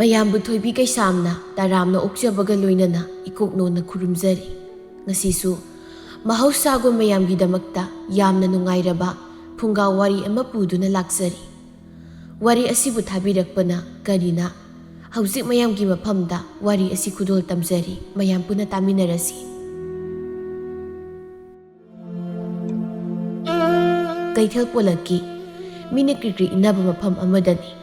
ꯃꯌꯥꯝꯕꯨ ꯊꯣꯏꯕꯤ ꯀꯩꯁꯥꯝꯅ ꯇꯔꯥꯝꯅ ꯑꯣꯛꯆꯕꯒ ꯂꯣꯏꯅꯅ ꯏꯀꯣꯛꯅꯣꯟꯅ ꯈꯨꯔꯨꯝꯖꯔꯤ꯫ ꯉꯁꯤꯁꯨ ꯃꯍꯧꯁꯥꯒꯨꯝ ꯃꯌꯥꯝꯒꯤꯗꯃꯛꯇ ꯌꯥꯝꯅ ꯅꯨꯡꯉꯥꯏꯔꯕ ꯐꯨꯡꯒꯥ ꯋꯥꯔꯤ ꯑꯃ ꯄꯨꯗꯨꯅ ꯂꯥꯛꯆꯔꯤ꯫ ꯋꯥꯔꯤ ꯑꯁꯤꯕꯨ ꯊꯥꯕꯤꯔꯛꯄꯅ ꯀꯔꯤꯅ ꯍꯧꯖꯤꯛ ꯃꯌꯥꯝꯒꯤ ꯃꯐꯝꯗ ꯋꯥꯔꯤ ꯑꯁꯤ ꯈꯨꯗꯣꯜ ꯇꯝꯖꯔꯤ꯫ ꯃꯌꯥꯝ ꯄꯨꯟꯅ ꯇꯥꯃꯤꯟꯅꯔꯁꯤ꯫ ꯀꯩꯊꯦꯜ ꯄꯣꯂꯛꯀꯤ ꯃꯤꯅ ꯀ꯭ꯔꯤꯀ꯭ꯔꯤ ꯏꯟꯅꯕ ꯃꯐꯝ ꯑꯃꯗꯅꯤ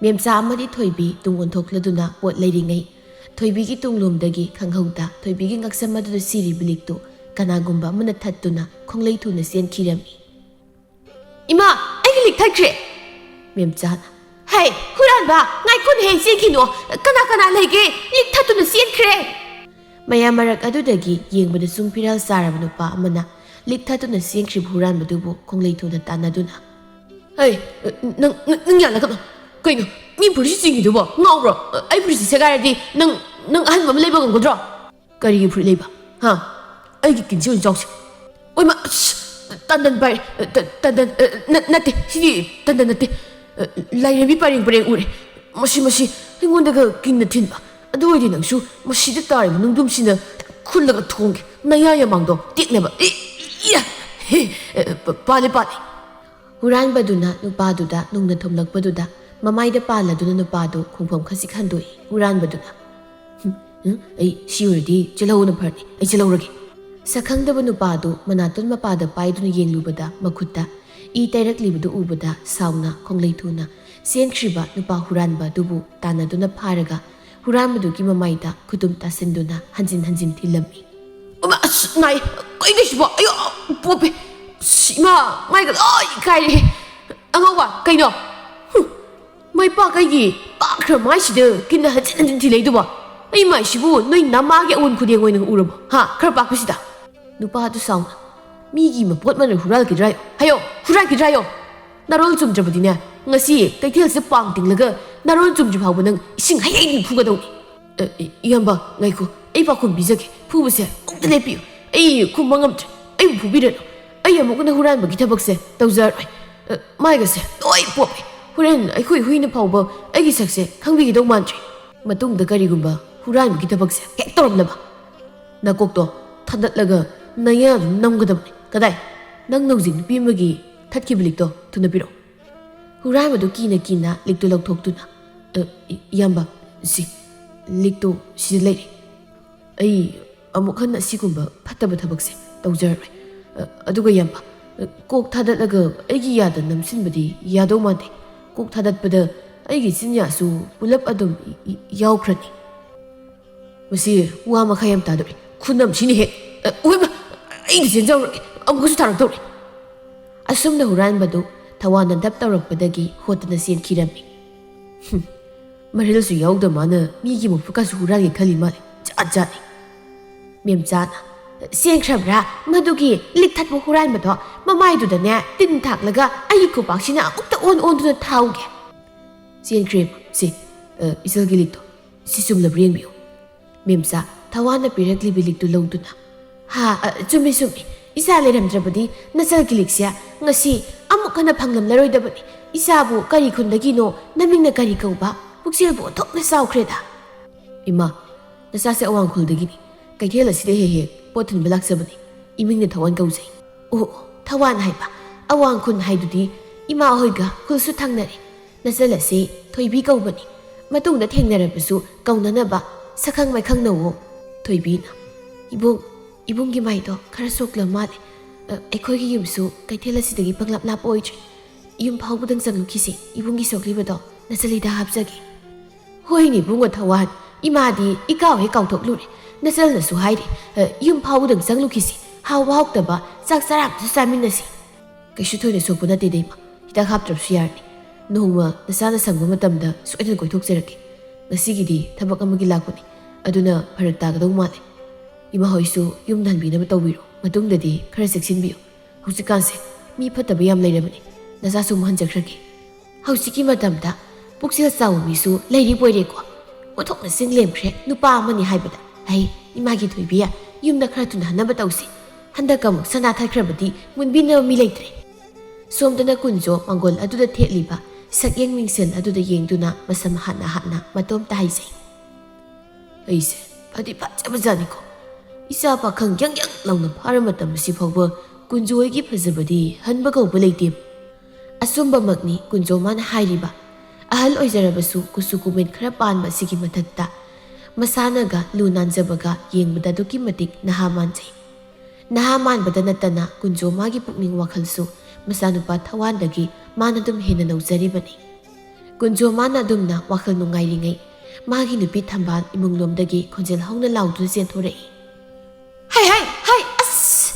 ꯃꯦꯝꯆꯥ ꯑꯃꯗꯤ ꯊꯣꯏꯕꯤ ꯇꯨꯡ ꯑꯣꯟꯊꯣꯛꯂꯗꯨꯅ ꯄꯣꯠ ꯂꯩꯔꯤꯉꯩ ꯊꯣꯏꯕꯤꯒꯤ ꯇꯨꯡꯂꯣꯝꯗꯒꯤ ꯈꯪꯍꯧꯗ ꯊꯣꯏꯕꯤꯒꯤ ꯉꯛꯁꯝ ꯑꯗꯨꯗ ꯁꯤꯔꯤꯕ ꯂꯤꯛꯇꯨ ꯀꯅꯥꯒꯨꯝꯕ ꯑꯃꯅ ꯊꯠꯇꯨꯅ ꯈꯣꯡꯂꯩ ꯊꯨꯅ ꯆꯦꯟꯈꯤꯔꯝꯃꯤ꯫ "ꯏꯃꯥ, ꯑꯩꯒꯤ ꯂꯤꯛ ꯊꯠꯈ꯭ꯔꯦ!" ꯃꯦꯝꯆꯥꯅ "ꯍꯩ ꯍꯨꯔꯥꯟꯕ, ꯉꯥꯏꯈꯣꯅ ꯍꯦꯛ ꯆꯦꯟꯈꯤꯅꯣ! ꯀꯅꯥ ꯂꯩꯒꯦ? ꯂꯤꯛ ꯊꯠꯇꯨꯅ ꯆꯦꯟꯈ꯭ꯔꯦ!" ꯃꯌꯥꯝ ꯃꯔꯛ ꯑꯗꯨꯗꯒꯤ ꯌꯦꯡꯕꯗ ꯁꯨꯝ ꯐꯤꯔꯥꯜ ꯆꯥꯔꯕ ꯅꯨꯄꯥ ꯑꯃꯅ ꯂꯤꯛ ꯊꯠꯇꯨꯅ ꯆꯦꯟꯈ꯭ꯔꯤꯕ ꯍꯨꯔꯥꯟꯕꯗꯨꯕꯨ ꯈꯣꯡꯂꯩ ꯊꯨꯅ ꯇꯥꯟꯅꯗꯨꯅ "ꯍꯩ, ꯅꯪ ꯌꯥꯜꯂꯛꯀꯅꯣ! ꯀꯩꯅꯣ ꯃꯤ ꯐꯨꯔꯤꯠ ꯆꯤꯡꯉꯤꯗꯨꯕꯣ? ꯉꯥꯎꯕ꯭ꯔꯣ? ꯑꯩ ꯐꯨꯔꯤꯠꯁꯤ ꯁꯦꯒꯥꯏꯔꯗꯤ ꯅꯪ ꯑꯍꯟꯕ ꯑꯃ ꯂꯩꯕ ꯉꯝꯒꯗ꯭ꯔꯣ?" "ꯀꯔꯤꯒꯤ ꯐꯨꯔꯤꯠ ꯂꯩꯕ? ꯍꯥ? ꯑꯩꯒꯤ ꯀꯤꯟꯁꯤ ꯑꯣꯏꯅ ꯆꯥꯎꯁꯤ." "ꯑꯣꯏꯃꯥ, ꯇꯟꯗꯟ ꯄꯥꯏꯔꯦ! ꯇꯟꯗꯟ ꯅꯠꯇꯦ, ꯁꯤꯗꯤ ꯇꯟꯗꯟ ꯅꯠꯇꯦ. ꯂꯥꯏꯔꯦꯝꯕꯤ ꯄꯔꯦꯡ ꯎꯔꯦ. ꯃꯁꯤ ꯑꯩꯉꯣꯟꯗꯒ ꯀꯤꯟꯅ ꯊꯤꯟꯕ. ꯑꯗꯨ ꯑꯣꯏꯗꯤ ꯅꯪꯁꯨ ꯃꯁꯤꯗ ꯇꯥꯔꯤꯕ ꯅꯨꯡꯗꯨꯝꯁꯤꯅ ꯈꯨꯜꯂꯒ ꯊꯣꯡꯒꯦ. ꯅꯌꯥ ꯌꯥꯃꯥꯡꯗꯣ ꯇꯦꯛꯅꯕ." "ꯄꯥꯜꯂꯦ." ꯍꯨꯔꯥꯟꯕꯗꯨꯅ ꯅꯨꯄꯥꯗꯨꯗ ꯅꯨꯡꯅ ꯊꯣꯝꯂꯛꯄꯗꯨꯗ ꯃꯃꯥꯏꯗ ꯄꯥꯜꯂꯗꯨꯅ ꯅꯨꯄꯥꯗꯨ ꯈꯣꯡꯐꯝ ꯈꯖꯤꯛ ꯍꯟꯗꯣꯛꯏ꯫ ꯍꯨꯔꯥꯟꯕꯗꯨꯅ "ꯑꯩ ꯁꯤ ꯑꯣꯏꯔꯗꯤ ꯆꯦꯜꯍꯧꯕꯅ ꯐꯔꯅꯤ. ꯑꯩ ꯆꯦꯜꯍꯧꯔꯒꯦ." ꯁꯛꯈꯪꯗꯕ ꯅꯨꯄꯥꯗꯨ ꯃꯅꯥꯇꯣꯟ ꯃꯄꯥꯗ ꯄꯥꯏꯗꯨꯅ ꯌꯦꯡꯂꯨꯕꯗ ꯃꯈꯨꯠꯇ ꯏ ꯇꯩꯔꯛꯂꯤꯕꯗꯨ ꯎꯕꯗ ꯁꯥꯎꯅ ꯈꯣꯡꯂꯩ ꯊꯨꯅ ꯆꯦꯟꯈ꯭ꯔꯤꯕ ꯅꯨꯄꯥ ꯍꯨꯔꯥꯟꯕ ꯑꯗꯨꯕꯨ ꯇꯥꯟꯅꯗꯨꯅ ꯐꯥꯔꯒ ꯍꯨꯔꯥꯟꯕꯗꯨꯒꯤ ꯃꯃꯥꯏꯗ ꯈꯨꯗꯨꯝ ꯇꯥꯁꯤꯟꯗꯨꯅ ꯍꯟꯖꯤꯟ ꯊꯤꯜꯂꯝꯃꯤ꯫ "ꯅꯥꯏ! ꯀꯩꯅꯣ ꯁꯤꯕꯣ? ꯑꯌꯣ! ꯄꯣꯞꯄꯦ! ꯏꯃꯥ, ꯃꯥꯏꯒ ꯂꯣꯏ ꯀꯥꯏꯔꯦ! ꯑꯉꯧꯕ, ꯀꯩꯅꯣ? ꯃꯥꯏ ꯄꯥꯛꯀꯩꯒꯤ ꯄꯥꯛꯈ꯭ꯔ ꯃꯥꯏꯁꯤꯗ ꯀꯤꯟꯅ ꯍꯟꯖꯤꯟ ꯊꯤꯜꯂꯛꯏꯗꯨꯕꯣ? ꯑꯩ ꯃꯥꯏꯁꯤꯕꯨ ꯅꯣꯏ ꯅꯃꯥꯒꯤ ꯑꯋꯨꯟ ꯈꯨꯗꯦꯡ ꯑꯣꯏꯅ ꯎꯔꯕꯣ? ꯍꯥ? ꯈꯔ ꯄꯥꯛꯄꯁꯤꯗ." ꯅꯨꯄꯥꯗꯨ ꯁꯥꯎꯅ "ꯃꯤꯒꯤ ꯃꯄꯣꯠ ꯃꯅꯜ ꯍꯨꯔꯥꯜꯈꯤꯗ꯭ꯔꯥ ꯍꯥꯏꯌꯣ? ꯍꯨꯔꯥꯟꯈꯤꯗ꯭ꯔꯥ? ꯅꯔꯣꯜ ꯆꯨꯝꯗ꯭ꯔꯕꯗꯤꯅꯦ, ꯉꯁꯤ ꯀꯩꯊꯦꯜꯁꯤꯗ ꯄꯥꯡ ꯇꯤꯡꯂꯒ ꯅꯔꯣꯜ ꯆꯨꯝꯗ꯭ꯔꯤ ꯐꯥꯎꯕ ꯅꯪ ꯏꯁꯤꯡ ꯍꯩ ꯐꯨꯒꯗꯧꯅꯤ." "ꯏꯌꯥꯝꯕ, ꯉꯥꯏꯈꯣ, ꯑꯩ ꯄꯥꯈꯨꯝ ꯄꯤꯖꯒꯦ. ꯐꯨꯕꯁꯦ ꯑꯃꯨꯛꯇ ꯂꯦꯞꯄꯤꯌꯨ. ꯑꯩ ꯈꯨꯝꯕ ꯉꯝꯗ꯭ꯔꯦ. ꯑꯩꯕꯨ ꯐꯨꯕꯤꯔꯅꯨ. ꯑꯩ ꯑꯃꯨꯛ ꯍꯨꯔꯥꯟꯕꯒꯤ ꯊꯕꯛꯁꯦ ꯇꯧꯖꯔꯣꯏ. ꯃꯥꯏꯒꯁꯦ ꯂꯣꯏ ꯄꯣꯞꯄꯦ. ꯍꯣꯔꯦꯟ ꯑꯩꯈꯣꯏ ꯍꯨꯏꯅ ꯐꯥꯎꯕ ꯑꯩꯒꯤ ꯁꯛꯁꯦ ꯈꯪꯕꯤꯒꯗꯧ ꯃꯥꯟꯗ꯭ꯔꯦ. ꯃꯇꯨꯡꯗ ꯀꯔꯤꯒꯨꯝꯕ ꯍꯨꯔꯥꯟꯕꯒꯤ ꯊꯕꯛꯁꯦ ꯍꯦꯛ ꯇꯧꯔꯝꯂꯕ ꯅꯀꯣꯛꯇꯣ ꯊꯥꯗꯠꯂꯒ ꯅꯌꯥ ꯑꯗꯨꯝ ꯅꯝꯒꯗꯕꯅꯤ. ꯀꯗꯥꯏ? ꯅꯪ ꯍꯧꯖꯤꯛ ꯅꯨꯄꯤ ꯑꯃꯒꯤ ꯊꯠꯈꯤꯕ ꯂꯤꯛꯇꯣ ꯊꯨꯅ ꯄꯤꯔꯛꯑꯣ." ꯍꯨꯔꯥꯟꯕꯗꯨ ꯀꯤꯅ ꯂꯤꯛꯇꯨ ꯂꯧꯊꯣꯛꯇꯨꯅ "ꯏꯌꯥꯝꯕ, ꯂꯤꯛꯇꯨ ꯁꯤꯗ ꯂꯩꯔꯦ. ꯑꯩ ꯑꯃꯨꯛ ꯍꯟꯅ ꯑꯁꯤꯒꯨꯝꯕ ꯐꯠꯇꯕ ꯊꯕꯛꯁꯦ ꯇꯧꯖꯔꯔꯣꯏ. ꯑꯗꯨꯒ ꯏꯌꯥꯝꯕ, ꯀꯣꯛ ꯊꯥꯗꯠꯂꯒ ꯑꯩꯒꯤ ꯌꯥꯗ ꯅꯝꯁꯤꯟꯕꯗꯤ ꯌꯥꯗꯧ ꯃꯥꯟꯗꯦ. ꯀꯣꯛ ꯊꯥꯗꯠꯄꯗ ꯑꯩꯒꯤ ꯆꯤꯟꯌꯥꯁꯨ ꯄꯨꯂꯞ ꯑꯗꯨꯝ ꯌꯥꯎꯈ꯭ꯔꯅꯤ." "ꯃꯁꯤ ꯋꯥ ꯃꯈꯥ ꯌꯥꯝ ꯇꯥꯗꯧꯔꯤ. ꯈꯨꯅꯝꯁꯤꯅ ꯍꯦꯛ ꯑꯣꯏꯃꯥ, ꯑꯩꯗꯤ ꯆꯦꯟꯖꯧꯔꯒꯦ. ꯑꯃꯨꯛꯀꯁꯨ ꯊꯥꯔꯛꯇꯧꯔꯤ." ꯑꯁꯨꯝꯅ ꯍꯨꯔꯥꯟꯕꯗꯨ ꯊꯋꯥꯟ ꯅꯟꯗꯞ ꯇꯧꯔꯛꯄꯗꯒꯤ ꯍꯣꯠꯇꯅ ꯆꯦꯟꯈꯤꯔꯝꯃꯤ꯫ "ꯃꯔꯤꯜꯁꯨ ꯌꯥꯎꯗ ꯃꯥꯅ ꯃꯤꯒꯤ ꯃꯐꯨꯠꯀꯁꯨ ꯍꯨꯔꯥꯟꯒꯦ ꯈꯜꯂꯤ ꯃꯥꯜꯂꯦ. ꯖꯥꯠꯅꯤ." ꯃꯦꯝꯆꯥꯅ "ꯆꯦꯟꯈ꯭ꯔꯕ꯭ꯔꯥ ꯃꯗꯨꯒꯤ ꯂꯤꯛ ꯊꯠꯄ ꯍꯨꯔꯥꯟꯕꯗꯣ? ꯃꯃꯥꯏꯗꯨꯗꯅꯦ ꯇꯤꯟ ꯊꯥꯛꯂꯒ ꯑꯩꯒꯤ ꯈꯨꯄꯥꯛꯁꯤꯅ ꯑꯃꯨꯛꯇ ꯑꯣꯟꯗꯨꯅ ꯊꯥꯎꯒꯦ." "ꯆꯦꯟꯈ꯭ꯔꯦꯕ. ꯏꯆꯜꯒꯤ ꯂꯤꯛꯇꯣ. ꯁꯤ ꯆꯨꯝꯂꯕ꯭ꯔꯥ ꯌꯦꯡꯕꯤꯌꯨ." ꯃꯦꯝꯆꯥ ꯊꯋꯥꯟꯅ ꯄꯤꯔꯛꯂꯤꯕ ꯂꯤꯛꯇꯨ ꯂꯧꯗꯨꯅ "ꯆꯨꯝꯃꯤ. ꯏꯆꯥ ꯂꯩꯔꯝꯗ꯭ꯔꯕꯗꯤ ꯅꯆꯜꯒꯤ ꯂꯤꯛꯁꯦ ꯉꯁꯤ ꯑꯃꯨꯛ ꯍꯟꯅ ꯐꯪꯂꯝꯂꯔꯣꯏꯗꯕꯅꯤ. ꯏꯆꯥꯕꯨ ꯀꯔꯤ ꯈꯨꯟꯗꯒꯤꯅꯣ? ꯅꯃꯤꯡꯅ ꯀꯔꯤ ꯀꯧꯕ? ꯄꯨꯛꯆꯦꯜꯕꯨ ꯑꯣꯟꯊꯣꯛꯅ ꯆꯥꯎꯈ꯭ꯔꯦꯗ." "ꯏꯃꯥ, ꯅꯆꯥꯁꯦ ꯑꯋꯥꯡꯈꯨꯜꯗꯒꯤꯅꯤ. ꯀꯩꯊꯦꯜ ꯑꯁꯤꯗ ꯍꯦꯛ ꯄꯣꯠ ꯊꯤꯟꯕ ꯂꯥꯛꯆꯕꯅꯤ. ꯏꯃꯤꯡꯅ ꯊꯋꯥꯟ ꯀꯧꯖꯩ." "ꯑꯣ, ꯊꯋꯥꯟ ꯍꯥꯏꯕ. ꯑꯋꯥꯡꯈꯨꯟ ꯍꯥꯏꯗꯨꯗꯤ ꯏꯃꯥ ꯍꯣꯏꯒ ꯈꯨꯜꯁꯨ ꯊꯪꯅꯔꯦ. ꯅꯆꯜ ꯑꯁꯤ ꯊꯣꯏꯕꯤ ꯀꯧꯕꯅꯤ. ꯃꯇꯨꯡꯗ ꯊꯦꯡꯅꯔꯕꯁꯨ ꯀꯧꯅꯅꯕ ꯁꯛꯈꯪ ꯃꯥꯏꯈꯪꯅꯧꯋꯣ." ꯊꯣꯏꯕꯤꯅ "ꯏꯕꯨꯡꯒꯤ ꯃꯥꯏꯗꯣ ꯈꯔ ꯁꯣꯛꯂ ꯃꯥꯜꯂꯦ. ꯑꯩꯈꯣꯏꯒꯤ ꯌꯨꯝꯁꯨ ꯀꯩꯊꯦꯜ ꯑꯁꯤꯗꯒꯤ ꯄꯪꯂꯥꯞ ꯂꯥꯞꯄ ꯑꯣꯏꯗ꯭ꯔꯦ. ꯌꯨꯝ ꯐꯥꯎꯕꯗꯪ ꯆꯪꯂꯨꯈꯤꯁꯤ. ꯏꯕꯨꯡꯒꯤ ꯁꯣꯛꯂꯤꯕꯗꯣ ꯅꯆꯜ ꯍꯤꯗꯥꯛ ꯍꯥꯞꯆꯒꯦ." "ꯍꯣꯏꯅꯦ ꯏꯕꯨꯡꯉꯣ ꯊꯋꯥꯟ. ꯏꯃꯥꯗꯤ ꯏꯀꯥꯎ ꯍꯦꯛ ꯀꯥꯎꯊꯣꯛꯂꯨꯔꯦ. ꯅꯆꯜꯅꯁꯨ ꯍꯥꯏꯔꯤ. ꯌꯨꯝ ꯐꯥꯎꯕꯗꯪ ꯆꯪꯂꯨꯈꯤꯁꯤ. ꯍꯥꯎꯕ ꯍꯥꯎꯇꯕ ꯆꯥꯛ ꯆꯔꯥ ꯑꯃꯁꯨ ꯆꯥꯃꯤꯟꯅꯁꯤ." "ꯀꯩꯁꯨ ꯊꯣꯏꯅ ꯁꯣꯛꯄ ꯅꯠꯇꯦꯗ ꯏꯃꯥ. ꯍꯤꯗꯥꯛ ꯍꯥꯞꯇ꯭ꯔꯕꯁꯨ ꯌꯥꯔꯅꯤ. ꯅꯣꯡꯃ ꯅꯆꯥꯅ ꯁꯪꯕ ꯃꯇꯝꯗ ꯁꯣꯏꯗꯅ ꯀꯣꯏꯊꯣꯛꯆꯔꯛꯀꯦ. ꯉꯁꯤꯒꯤꯗꯤ ꯊꯕꯛ ꯑꯃꯒꯤ ꯂꯥꯛꯄꯅꯤ. ꯑꯗꯨꯅ ꯐꯔꯛ ꯇꯥꯒꯗꯧ ꯃꯥꯜꯂꯦ. ꯏꯃꯥ ꯍꯣꯏꯁꯨ ꯌꯨꯝꯗ ꯍꯟꯕꯤꯅꯕ ꯇꯧꯕꯤꯔꯣ. ꯃꯇꯨꯡꯗꯗꯤ ꯈꯔ ꯆꯦꯛꯁꯤꯟꯕꯤꯌꯨ. ꯍꯧꯖꯤꯛꯀꯥꯟꯁꯦ ꯃꯤ ꯐꯠꯇꯕ ꯌꯥꯝ ꯂꯩꯔꯕꯅꯤ. ꯅꯆꯥꯁꯨ ꯑꯃꯨꯛ ꯍꯟꯖꯈ꯭ꯔꯒꯦ. ꯍꯧꯖꯤꯛꯀꯤ ꯃꯇꯝꯗ ꯄꯨꯛꯆꯦꯜ ꯆꯥꯎꯕ ꯃꯤꯁꯨ ꯂꯩꯔꯤꯕꯣꯏꯔꯦꯀꯣ. ꯑꯣꯟꯊꯣꯛꯅ ꯆꯤꯡꯂꯦꯝꯈ꯭ꯔꯦ ꯅꯨꯄꯥ ꯑꯃꯅꯤ ꯍꯥꯏꯕꯗ. ꯏꯃꯥꯒꯤ ꯊꯣꯏꯕꯤ, ꯌꯨꯝꯗ ꯈꯔ ꯊꯨꯅ ꯍꯟꯅꯕ ꯇꯧꯁꯤ. ꯍꯟꯗꯛ ꯑꯃꯨꯛ ꯁꯅꯥ ꯊꯠꯈ꯭ꯔꯕꯗꯤ ꯃꯨꯟꯕꯤꯅꯕ ꯃꯤ ꯂꯩꯇ꯭ꯔꯦ." ꯁꯣꯝꯗꯅ ꯀꯨꯟꯖꯣ ꯃꯥꯡꯒꯣꯜ ꯑꯗꯨꯗ ꯊꯦꯠꯂꯤꯕ ꯁꯛꯌꯦꯡ ꯃꯤꯡꯁꯦꯜ ꯑꯗꯨꯗ ꯌꯦꯡꯗꯨꯅ ꯃꯁꯝ ꯍꯥꯠꯅ ꯃꯇꯣꯝ ꯇꯥꯏꯖꯩ꯫ ꯑꯩꯁꯦ ꯐꯗꯤ ꯐꯖꯕꯖꯥꯠꯅꯤꯀꯣ꯫ ꯏꯆꯥ ꯄꯥꯈꯪ ꯌꯪ ꯂꯥꯎꯅ ꯐꯥꯔ ꯃꯇꯝ ꯑꯁꯤ ꯐꯥꯎꯕ ꯀꯨꯟꯖꯣ ꯍꯣꯏꯒꯤ ꯐꯖꯕꯗꯤ ꯍꯟꯕ ꯀꯧꯕ ꯂꯩꯇꯦ꯫ ꯑꯆꯨꯝꯕꯃꯛꯅꯤ ꯀꯨꯟꯖꯣ ꯃꯥꯅ ꯍꯥꯏꯔꯤꯕ꯫ ꯑꯍꯜ ꯑꯣꯏꯖꯔꯕꯁꯨ ꯀꯨꯆꯨ ꯀꯨꯃꯦꯟ ꯈꯔ ꯄꯥꯟꯕ ꯑꯁꯤꯒꯤ ꯃꯊꯛꯇ ꯃꯁꯥꯅꯒ ꯂꯨ ꯅꯥꯟꯖꯕꯒ ꯌꯦꯡꯕꯗ ꯑꯗꯨꯛꯀꯤ ꯃꯇꯤꯛ ꯅꯍꯥ ꯃꯥꯟꯖꯩ꯫ ꯅꯍꯥ ꯃꯥꯟꯕꯗ ꯅꯠꯇꯅ ꯀꯨꯟꯖꯣ ꯃꯥꯒꯤ ꯄꯨꯛꯅꯤꯡ ꯋꯥꯈꯜꯁꯨ ꯃꯆꯥꯅꯨꯄꯥ ꯊꯋꯥꯟꯗꯒꯤ ꯃꯥꯅ ꯑꯗꯨꯝ ꯍꯦꯟꯅ ꯅꯧꯖꯔꯤꯕꯅꯤ꯫ ꯀꯨꯟꯖꯣ ꯃꯥꯅ ꯑꯗꯨꯝꯅ ꯋꯥꯈꯜ ꯅꯨꯡꯉꯥꯏꯔꯤꯉꯩ ꯃꯥꯒꯤ ꯅꯨꯄꯤ ꯊꯝꯕꯥꯜ ꯏꯃꯨꯡꯂꯣꯝꯗꯒꯤ ꯈꯣꯟꯖꯦꯜ ꯍꯧꯅ ꯂꯥꯎꯗꯨꯅ ꯆꯦꯟꯊꯣꯔꯛꯏ꯫ ꯍꯥꯏ ꯑꯁ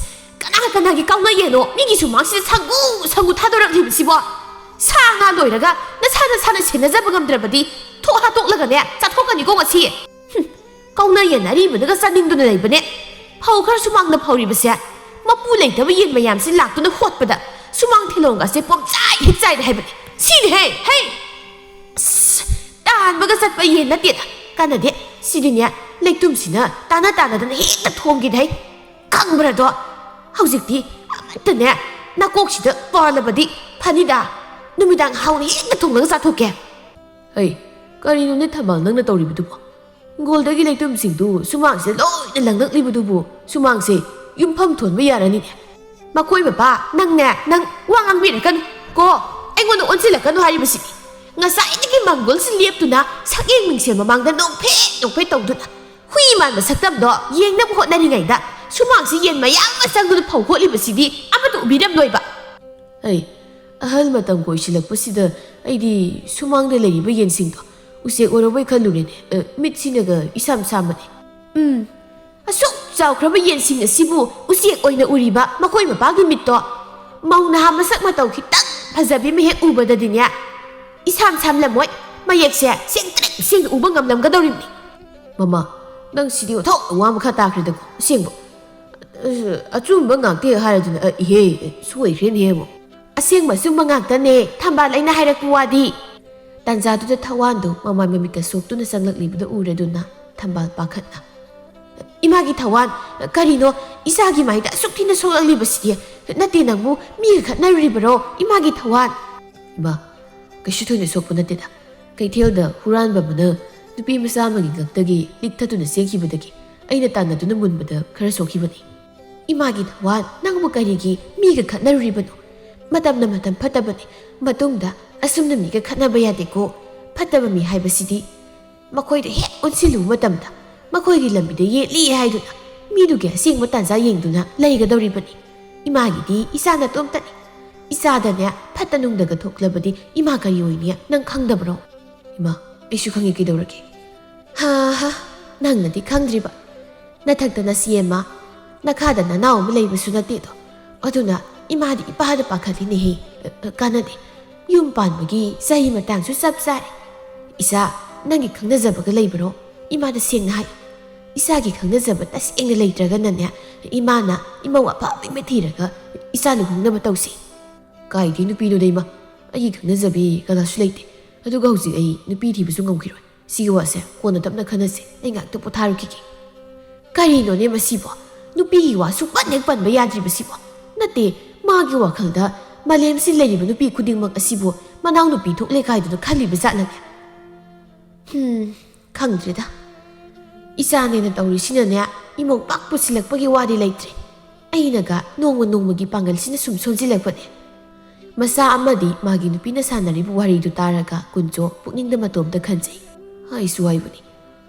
ꯀꯅꯥꯒꯤ ꯀꯥꯎꯅꯌꯦꯅꯣ ꯃꯤꯒꯤ ꯁꯨꯃꯥꯡꯁꯤꯗ ꯁꯪꯒꯨ ꯊꯥꯗꯣꯔꯛꯂꯤꯕꯁꯤꯕꯣ꯫ ꯁꯥ ꯉꯥ ꯂꯣꯏꯔꯒ ꯅꯁꯥꯅ ꯁꯦꯟꯅꯖꯕ ꯉꯝꯗ꯭ꯔꯕꯗꯤ ꯊꯣꯛ ꯍꯥꯠꯇꯣꯛꯂꯒꯅꯦ ꯆꯥꯊꯣꯛꯀꯅꯤꯀꯣ ꯉꯁꯤ꯫ ꯀꯥꯎꯅꯌꯦꯟ ꯑꯔꯤꯕꯗꯒ ꯆꯥꯅꯤꯡꯗꯨꯅ ꯂꯩꯕꯅꯦ꯫ ꯐꯧ ꯈꯔ ꯁꯨꯃꯥꯡꯗ ꯐꯧꯔꯤꯕꯁꯦ ꯃꯄꯨ ꯂꯩꯇꯕ ꯌꯦꯟ ꯃꯌꯥꯝꯁꯤ ꯂꯥꯛꯇꯨꯅ ꯍꯣꯠꯄꯗ ꯁꯨꯃꯥꯡ ꯊꯤꯂꯣꯡꯒꯁꯦ ꯄꯣꯝꯆꯥꯏ ꯍꯦꯛ ꯆꯥꯏꯔꯦ ꯍꯥꯏꯕꯅꯤ꯫ ꯁꯤꯅꯤ ꯍꯦ ꯑꯁ ꯇꯥꯟꯕꯒ ꯆꯠꯄ ꯌꯦꯟ ꯅꯠꯇꯦꯗ ꯀꯥꯟꯅꯗꯦ꯫ ꯁꯤꯗꯤꯅꯦ ꯂꯩꯇꯨꯝꯁꯤꯅ ꯇꯥꯟꯅꯗꯅ ꯍꯦꯛꯇ ꯊꯣꯝꯈꯤꯗꯩ ꯈꯪꯕ꯭ꯔꯗꯣ꯫ ꯍꯧꯖꯤꯛꯇꯤ ꯑꯃꯠꯇꯅꯦ ꯅꯥꯀꯣꯛꯁꯤꯗ ꯄꯥꯜꯂꯕꯗꯤ ꯐꯅꯤꯗ ꯅꯨꯃꯤꯗꯥꯡ ꯍꯥꯎꯅ ꯍꯦꯛꯇ ꯊꯣꯡꯂꯒ ꯆꯥꯊꯣꯛꯀꯦ꯫ ꯀꯔꯤꯅꯣꯅꯦ ꯊꯝꯕꯥꯜ ꯅꯪꯅ ꯇꯧꯔꯤꯕꯗꯨꯕꯣ? ꯒꯣꯜꯗꯒꯤ ꯂꯩꯇꯨꯝꯁꯤꯡꯗꯨ ꯁꯨꯃꯥꯡꯁꯤꯗ ꯂꯣꯏꯅ ꯂꯪꯂꯛꯂꯤꯕꯗꯨꯕꯨ ꯁꯨꯃꯥꯡꯁꯦ ꯌꯨꯝꯐꯝ ꯊꯣꯟꯕ ꯌꯥꯔꯅꯤꯅꯦ꯫ ꯃꯈꯣꯏ ꯃꯄꯥ ꯅꯪ ꯋꯥ ꯉꯥꯡꯕꯤꯔꯛꯀꯅꯨ ꯀꯣ ꯑꯩꯉꯣꯟꯗ ꯑꯣꯟꯁꯤꯜꯂꯛꯀꯅꯨ ꯍꯥꯏꯔꯤꯕꯁꯤꯅꯤ꯫ ꯉꯁꯥꯏꯗꯒꯤ ꯃꯪꯒꯣꯜꯁꯤ ꯂꯦꯞꯇꯨꯅ ꯁꯛꯌꯦꯡ ꯃꯤꯡꯁꯦꯜ ꯃꯃꯥꯡꯗ ꯅꯣꯛꯐꯦꯠ ꯇꯧꯗꯨꯅ ꯍꯨꯏ ꯃꯥꯟꯕ ꯁꯛꯇꯝꯗꯣ ꯌꯦꯡꯅꯕ ꯍꯣꯠꯅꯔꯤꯉꯩꯗ ꯁꯨꯃꯥꯡꯁꯤ ꯌꯦꯟ ꯃꯌꯥꯝ ꯑꯃ ꯆꯪꯗꯨꯅ ꯐꯧ ꯍꯣꯠꯂꯤꯕꯁꯤꯗꯤ ꯑꯃꯠꯇ ꯎꯕꯤꯔꯝꯂꯣꯏꯕ꯫ ꯑꯍꯜ ꯃꯇꯝ ꯀꯣꯏꯁꯤꯜꯂꯛꯄꯁꯤꯗ ꯑꯩꯗꯤ ꯁꯨꯃꯥꯡꯗ ꯂꯩꯔꯤꯕ ꯌꯦꯟꯁꯤꯡꯗꯣ ꯎꯆꯦꯛ ꯑꯣꯏꯔꯕꯣꯏ ꯈꯜꯂꯨꯔꯦꯅꯦ꯫ ꯃꯤꯠꯁꯤꯅꯒ ꯏꯁꯥꯝ ꯁꯥꯝꯕꯅꯦ꯫ ꯑꯁꯨꯛ ꯆꯥꯎꯈ꯭ꯔꯕ ꯌꯦꯟꯁꯤꯡ ꯑꯁꯤꯕꯨ ꯎꯆꯦꯛ ꯑꯣꯏꯅ ꯎꯔꯤꯕ ꯃꯈꯣꯏ ꯃꯄꯥꯒꯤ ꯃꯤꯠꯇꯣ ꯃꯧ ꯅꯍꯥ ꯃꯁꯛ ꯃꯇꯧ ꯈꯤꯇꯪ ꯐꯖꯕꯤ ꯑꯃ ꯍꯦꯛ ꯎꯕꯗꯗꯤꯅꯦ ꯏꯁꯥꯝ ꯁꯥꯝꯂꯝꯃꯣꯏ ꯃꯌꯦꯛꯁꯦ ꯁꯦꯡꯅ ꯎꯕ ꯉꯝꯂꯝꯒꯗꯧꯔꯤꯕꯅꯤ꯫ ꯃꯃꯥ ꯅꯪ ꯁꯤꯗꯤ ꯑꯣꯟꯊꯣꯛꯅ ꯋꯥ ꯃꯈꯥ ꯇꯥꯈ꯭ꯔꯦꯗꯀꯣ ꯑꯁꯦꯡꯕ꯫ ꯑꯆꯨꯝꯕ ꯉꯥꯛꯇꯦ ꯍꯥꯏꯔꯗꯨꯅ ꯁꯣꯏꯈ꯭ꯔꯦꯅꯦ ꯑꯃꯨꯛ꯫ ꯑꯁꯦꯡꯕ ꯑꯆꯨꯝꯕ ꯉꯥꯛꯇꯅꯦ ꯊꯝꯕꯥꯜ ꯑꯩꯅ ꯍꯥꯏꯔꯛꯄ ꯋꯥꯗꯤ꯫ ꯇꯥꯟꯖꯥꯗꯨꯗ ꯊꯋꯥꯟꯗꯨ ꯃꯃꯥꯏ ꯃꯃꯤꯠꯀ ꯁꯣꯛꯇꯨꯅ ꯆꯪꯂꯛꯂꯤꯕꯗ ꯎꯔꯗꯨꯅ ꯊꯝꯕꯥꯜ ꯄꯥꯈꯠꯅ ꯏꯃꯥꯒꯤ ꯊꯋꯥꯟ ꯀꯔꯤꯅꯣ ꯏꯆꯥꯒꯤ ꯃꯥꯏꯗ ꯑꯁꯨꯛ ꯊꯤꯅ ꯁꯣꯛꯂꯛꯂꯤꯕꯁꯤꯗꯤ ꯅꯠꯇꯦ ꯅꯪꯕꯨ ꯃꯤꯒ ꯈꯠꯅꯔꯨꯔꯤꯕꯔꯣ ꯏꯃꯥꯒꯤ ꯊꯋꯥꯟ? ꯏꯃꯥ ꯀꯩꯁꯨ ꯊꯣꯏꯅ ꯁꯣꯛꯄ ꯅꯠꯇꯦꯗ꯫ ꯀꯩꯊꯦꯜꯗ ꯍꯨꯔꯥꯟꯕ ꯑꯃꯅ ꯅꯨꯄꯤ ꯃꯆꯥ ꯑꯃꯒꯤ ꯉꯛꯇꯒꯤ ꯂꯤꯛꯊꯗꯨꯅ ꯆꯦꯟꯈꯤꯕꯗꯒꯤ ꯑꯩꯅ ꯇꯥꯟꯅꯗꯨꯅ ꯃꯨꯟꯕꯗ ꯈꯔ ꯁꯣꯛꯈꯤꯕꯅꯤ꯫ ꯏꯃꯥꯒꯤ ꯊꯋꯥꯟ ꯅꯪꯕꯨ ꯀꯔꯤꯒꯤ ꯃꯤꯒ ꯈꯠꯅꯔꯨꯔꯤꯕꯅꯣ? ꯃꯇꯝꯅ ꯃꯇꯝ ꯐꯠꯇꯕꯅꯤ ꯃꯇꯨꯡꯗ ꯑꯁꯨꯝꯅ ꯃꯤꯒ ꯈꯠꯅꯕ ꯌꯥꯗꯦꯀꯣ꯫ ꯐꯠꯇꯕ ꯃꯤ ꯍꯥꯏꯕꯁꯤꯗꯤ ꯃꯈꯣꯏꯗ ꯍꯦꯛ ꯑꯣꯟꯁꯤꯜꯂꯨꯕ ꯃꯇꯝꯗ ꯃꯈꯣꯏꯒꯤ ꯂꯝꯕꯤꯗ ꯌꯦꯠꯂꯤ ꯍꯥꯏꯗꯨꯅ ꯃꯤꯗꯨꯒꯤ ꯑꯁꯦꯡꯕ ꯇꯥꯟꯖꯥ ꯌꯦꯡꯗꯨꯅ ꯂꯩꯒꯗꯧꯔꯤꯕꯅꯤ꯫ ꯏꯃꯥꯒꯤꯗꯤ ꯏꯆꯥ ꯅꯇꯣꯝꯇꯅꯤ꯫ ꯏꯆꯥꯗꯅꯦ ꯐꯠꯇ ꯅꯨꯡꯗꯒ ꯊꯣꯛꯂꯕꯗꯤ ꯏꯃꯥ ꯀꯔꯤ ꯑꯣꯏꯅꯤ ꯅꯪ ꯈꯪꯗꯕ꯭ꯔꯣ? ꯏꯃꯥ ꯑꯩꯁꯨ ꯈꯪꯉꯤ ꯀꯩꯗꯧꯔꯒꯦ? ꯅꯪꯅꯗꯤ ꯈꯪꯗ꯭ꯔꯤꯕ ꯅꯊꯛꯇ ꯅꯆꯦ ꯑꯃ ꯅꯈꯥꯗ ꯅꯅꯥꯎ ꯑꯃ ꯂꯩꯕꯁꯨ ꯅꯠꯇꯦꯗꯣ꯫ ꯑꯗꯨꯅ ꯏꯃꯥꯗꯤ ꯏꯄꯥꯗ ꯄꯥꯈꯠꯂꯤꯅꯦꯍꯦ꯫ ꯀꯥꯟꯅꯗꯦ ꯌꯨꯝ ꯄꯥꯟꯕꯒꯤ ꯆꯍꯤ ꯃꯇꯥꯡꯁꯨ ꯆꯞ ꯆꯥꯔꯦ꯫ ꯏꯆꯥ ꯅꯪꯒꯤ ꯈꯪꯅꯖꯕꯒ ꯂꯩꯕ꯭ꯔꯣ? ꯏꯃꯥꯗ ꯁꯦꯡꯅ ꯍꯥꯏ꯫ ꯏꯆꯥꯒꯤ ꯈꯪꯅꯖꯕ ꯇꯁꯦꯡꯅ ꯂꯩꯇ꯭ꯔꯒꯅꯅꯦ ꯏꯃꯥꯅ ꯏꯃꯧ ꯑꯐꯕ ꯑꯃ ꯊꯤꯔꯒ ꯏꯆꯥ ꯂꯨꯍꯣꯡꯅꯕ ꯇꯧꯁꯤ꯫ ꯀꯥꯏꯗꯤ ꯅꯨꯄꯤꯅꯣꯗ ꯏꯃꯥ ꯑꯩꯒꯤ ꯈꯪꯅꯖꯕꯤ ꯀꯅꯥꯁꯨ ꯂꯩꯇꯦ꯫ ꯑꯗꯨꯒ ꯍꯧꯖꯤꯛ ꯑꯩ ꯅꯨꯄꯤ ꯊꯤꯕꯁꯨ ꯉꯝꯈꯤꯔꯣꯏ꯫ ꯁꯤꯒꯤ ꯋꯥꯁꯦ ꯀꯣꯟꯅ ꯇꯞꯅ ꯈꯟꯅꯁꯤ꯫ ꯑꯩ ꯉꯥꯛꯇ ꯄꯣꯊꯥꯔꯨꯈꯤꯒꯦ꯫ ꯀꯔꯤꯅꯣꯅꯦ ꯃꯁꯤꯕꯣ? ꯅꯨꯄꯤꯒꯤ ꯋꯥ ꯁꯨꯛꯄꯟ ꯍꯦꯛ ꯄꯟꯕ ꯌꯥꯗ꯭ꯔꯤꯕꯁꯤꯕꯣ? ꯅꯠꯇꯦ ꯃꯥꯒꯤ ꯋꯥꯈꯜꯗ ꯃꯥꯂꯦꯝꯁꯤ ꯂꯩꯔꯤꯕ ꯅꯨꯄꯤ ꯈꯨꯗꯤꯡꯃꯛ ꯑꯁꯤꯕꯨ ꯃꯅꯥꯎ ꯅꯨꯄꯤ ꯊꯣꯛꯂꯦ ꯀꯥꯏꯗꯨꯅ ꯈꯜꯂꯤꯕ ꯖꯥꯠꯂꯅꯦ? ꯈꯪꯗ꯭ꯔꯦꯗ꯫ ꯏꯆꯥꯅꯦꯅ ꯇꯧꯔꯤꯁꯤꯅꯅꯦ ꯏꯃꯧ ꯄꯥꯛ ꯄꯨꯁꯤꯜꯂꯛꯄꯒꯤ ꯋꯥꯗꯤ ꯂꯩꯇ꯭ꯔꯦ꯫ ꯑꯩꯅꯒ ꯅꯣꯡꯃꯒꯤ ꯄꯥꯡꯒꯜꯁꯤꯅ ꯁꯨꯝ ꯁꯣꯟꯖꯤꯜꯂꯛꯄꯅꯦ꯫ ꯃꯆꯥ ꯑꯃꯗꯤ ꯃꯥꯒꯤ ꯅꯨꯄꯤꯅ ꯁꯥꯟꯅꯔꯤꯕ ꯋꯥꯔꯤꯗꯨ ꯇꯥꯔꯒ ꯀꯨꯟꯖꯣ ꯄꯨꯛꯅꯤꯡꯗ ꯃꯇꯣꯝꯇ ꯈꯟꯖꯩ꯫ ꯍꯥꯏꯁꯨ ꯍꯥꯏꯕꯅꯤ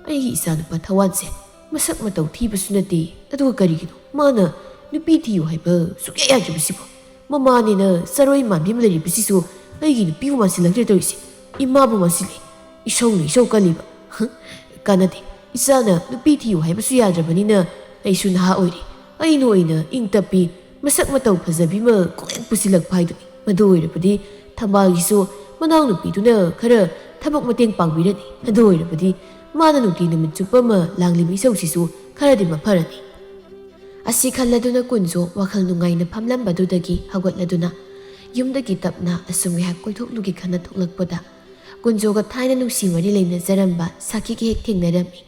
ꯑꯩꯒꯤ ꯏꯆꯥꯅꯨꯄꯥ ꯊꯋꯥꯟꯁꯦ ꯃꯁꯛ ꯃꯇꯧ ꯊꯤꯕꯁꯨ ꯅꯠꯇꯦ ꯑꯗꯨꯒ ꯀꯔꯤꯒꯤꯅꯣ ꯃꯥꯅ ꯅꯨꯄꯤ ꯊꯤꯌꯨ ꯍꯥꯏꯕ ꯁꯨꯛꯌꯥ ꯌꯥꯗ꯭ꯔꯤꯕꯁꯤꯕꯣ? ꯃꯃꯥꯅꯦꯅ ꯆꯔꯣꯏ ꯃꯥꯟꯕꯤ ꯑꯃ ꯂꯩꯔꯤꯕꯁꯤꯁꯨ ꯑꯩꯒꯤ ꯅꯨꯄꯤꯕꯨ ꯃꯥꯟꯁꯤꯜꯂꯛꯇ꯭ꯔꯦ ꯇꯧꯔꯤꯁꯦ꯫ ꯏꯃꯥꯕꯨ ꯃꯥꯟꯁꯤꯜꯂꯦ꯫ ꯏꯁꯧꯅ ꯏꯁꯧ ꯀꯜꯂꯤꯕ꯫ ꯀꯥꯟꯅꯗꯦ ꯏꯆꯥꯅ ꯅꯨꯄꯤ ꯊꯤꯌꯨ ꯍꯥꯏꯕꯁꯨ ꯌꯥꯗ꯭ꯔꯕꯅꯤꯅ ꯑꯩꯁꯨ ꯅꯍꯥ ꯑꯣꯏꯔꯤ꯫ ꯑꯩꯅ ꯑꯣꯏꯅ ꯏꯪ ꯇꯞꯄꯤ ꯃꯁꯛ ꯃꯇꯧ ꯐꯖꯕꯤ ꯑꯃ ꯀꯣꯛꯍꯦꯛ ꯄꯨꯁꯤꯜꯂꯛꯄ ꯍꯥꯏꯗꯨꯅꯤ꯫ ꯃꯗꯨ ꯑꯣꯏꯔꯕꯗꯤ ꯊꯝꯕꯥꯜꯒꯤꯁꯨ ꯃꯅꯥꯎ ꯅꯨꯄꯤꯗꯨꯅ ꯈꯔ ꯊꯕꯛ ꯃꯇꯦꯡ ꯄꯥꯡꯕꯤꯔꯅꯤ꯫ ꯑꯗꯨ ꯑꯣꯏꯔꯕꯗꯤ ꯃꯥꯅ ꯅꯨꯡꯇꯤ ꯅꯨꯃꯤꯠ ꯆꯨꯞꯄ ꯑꯃ ꯂꯥꯡꯂꯤꯕ ꯏꯁꯧꯁꯤꯁꯨ ꯈꯔꯗꯤ ꯃꯐꯔꯅꯤ꯫ ꯑꯁꯤ ꯈꯜꯂꯗꯨꯅ ꯀꯨꯟꯖꯣ ꯋꯥꯈꯜ ꯅꯨꯡꯉꯥꯏꯅ ꯐꯝꯂꯝꯕꯗꯨꯗꯒꯤ ꯍꯧꯒꯠꯂꯗꯨꯅ ꯌꯨꯝꯗꯒꯤ ꯇꯞꯅ ꯑꯁꯨꯝ ꯉꯥꯏꯍꯥꯛ ꯀꯣꯏꯊꯣꯛꯂꯨꯒꯦ ꯈꯟꯅ ꯊꯣꯛꯂꯛꯄꯗ ꯀꯨꯟꯖꯣꯒ ꯊꯥꯏꯅ ꯅꯨꯡꯁꯤ ꯋꯥꯔꯤ ꯂꯩꯅꯖꯔꯝꯕ ꯁꯥꯈꯤꯒ ꯍꯦꯛ ꯊꯦꯡꯅꯔꯝꯃꯤ꯫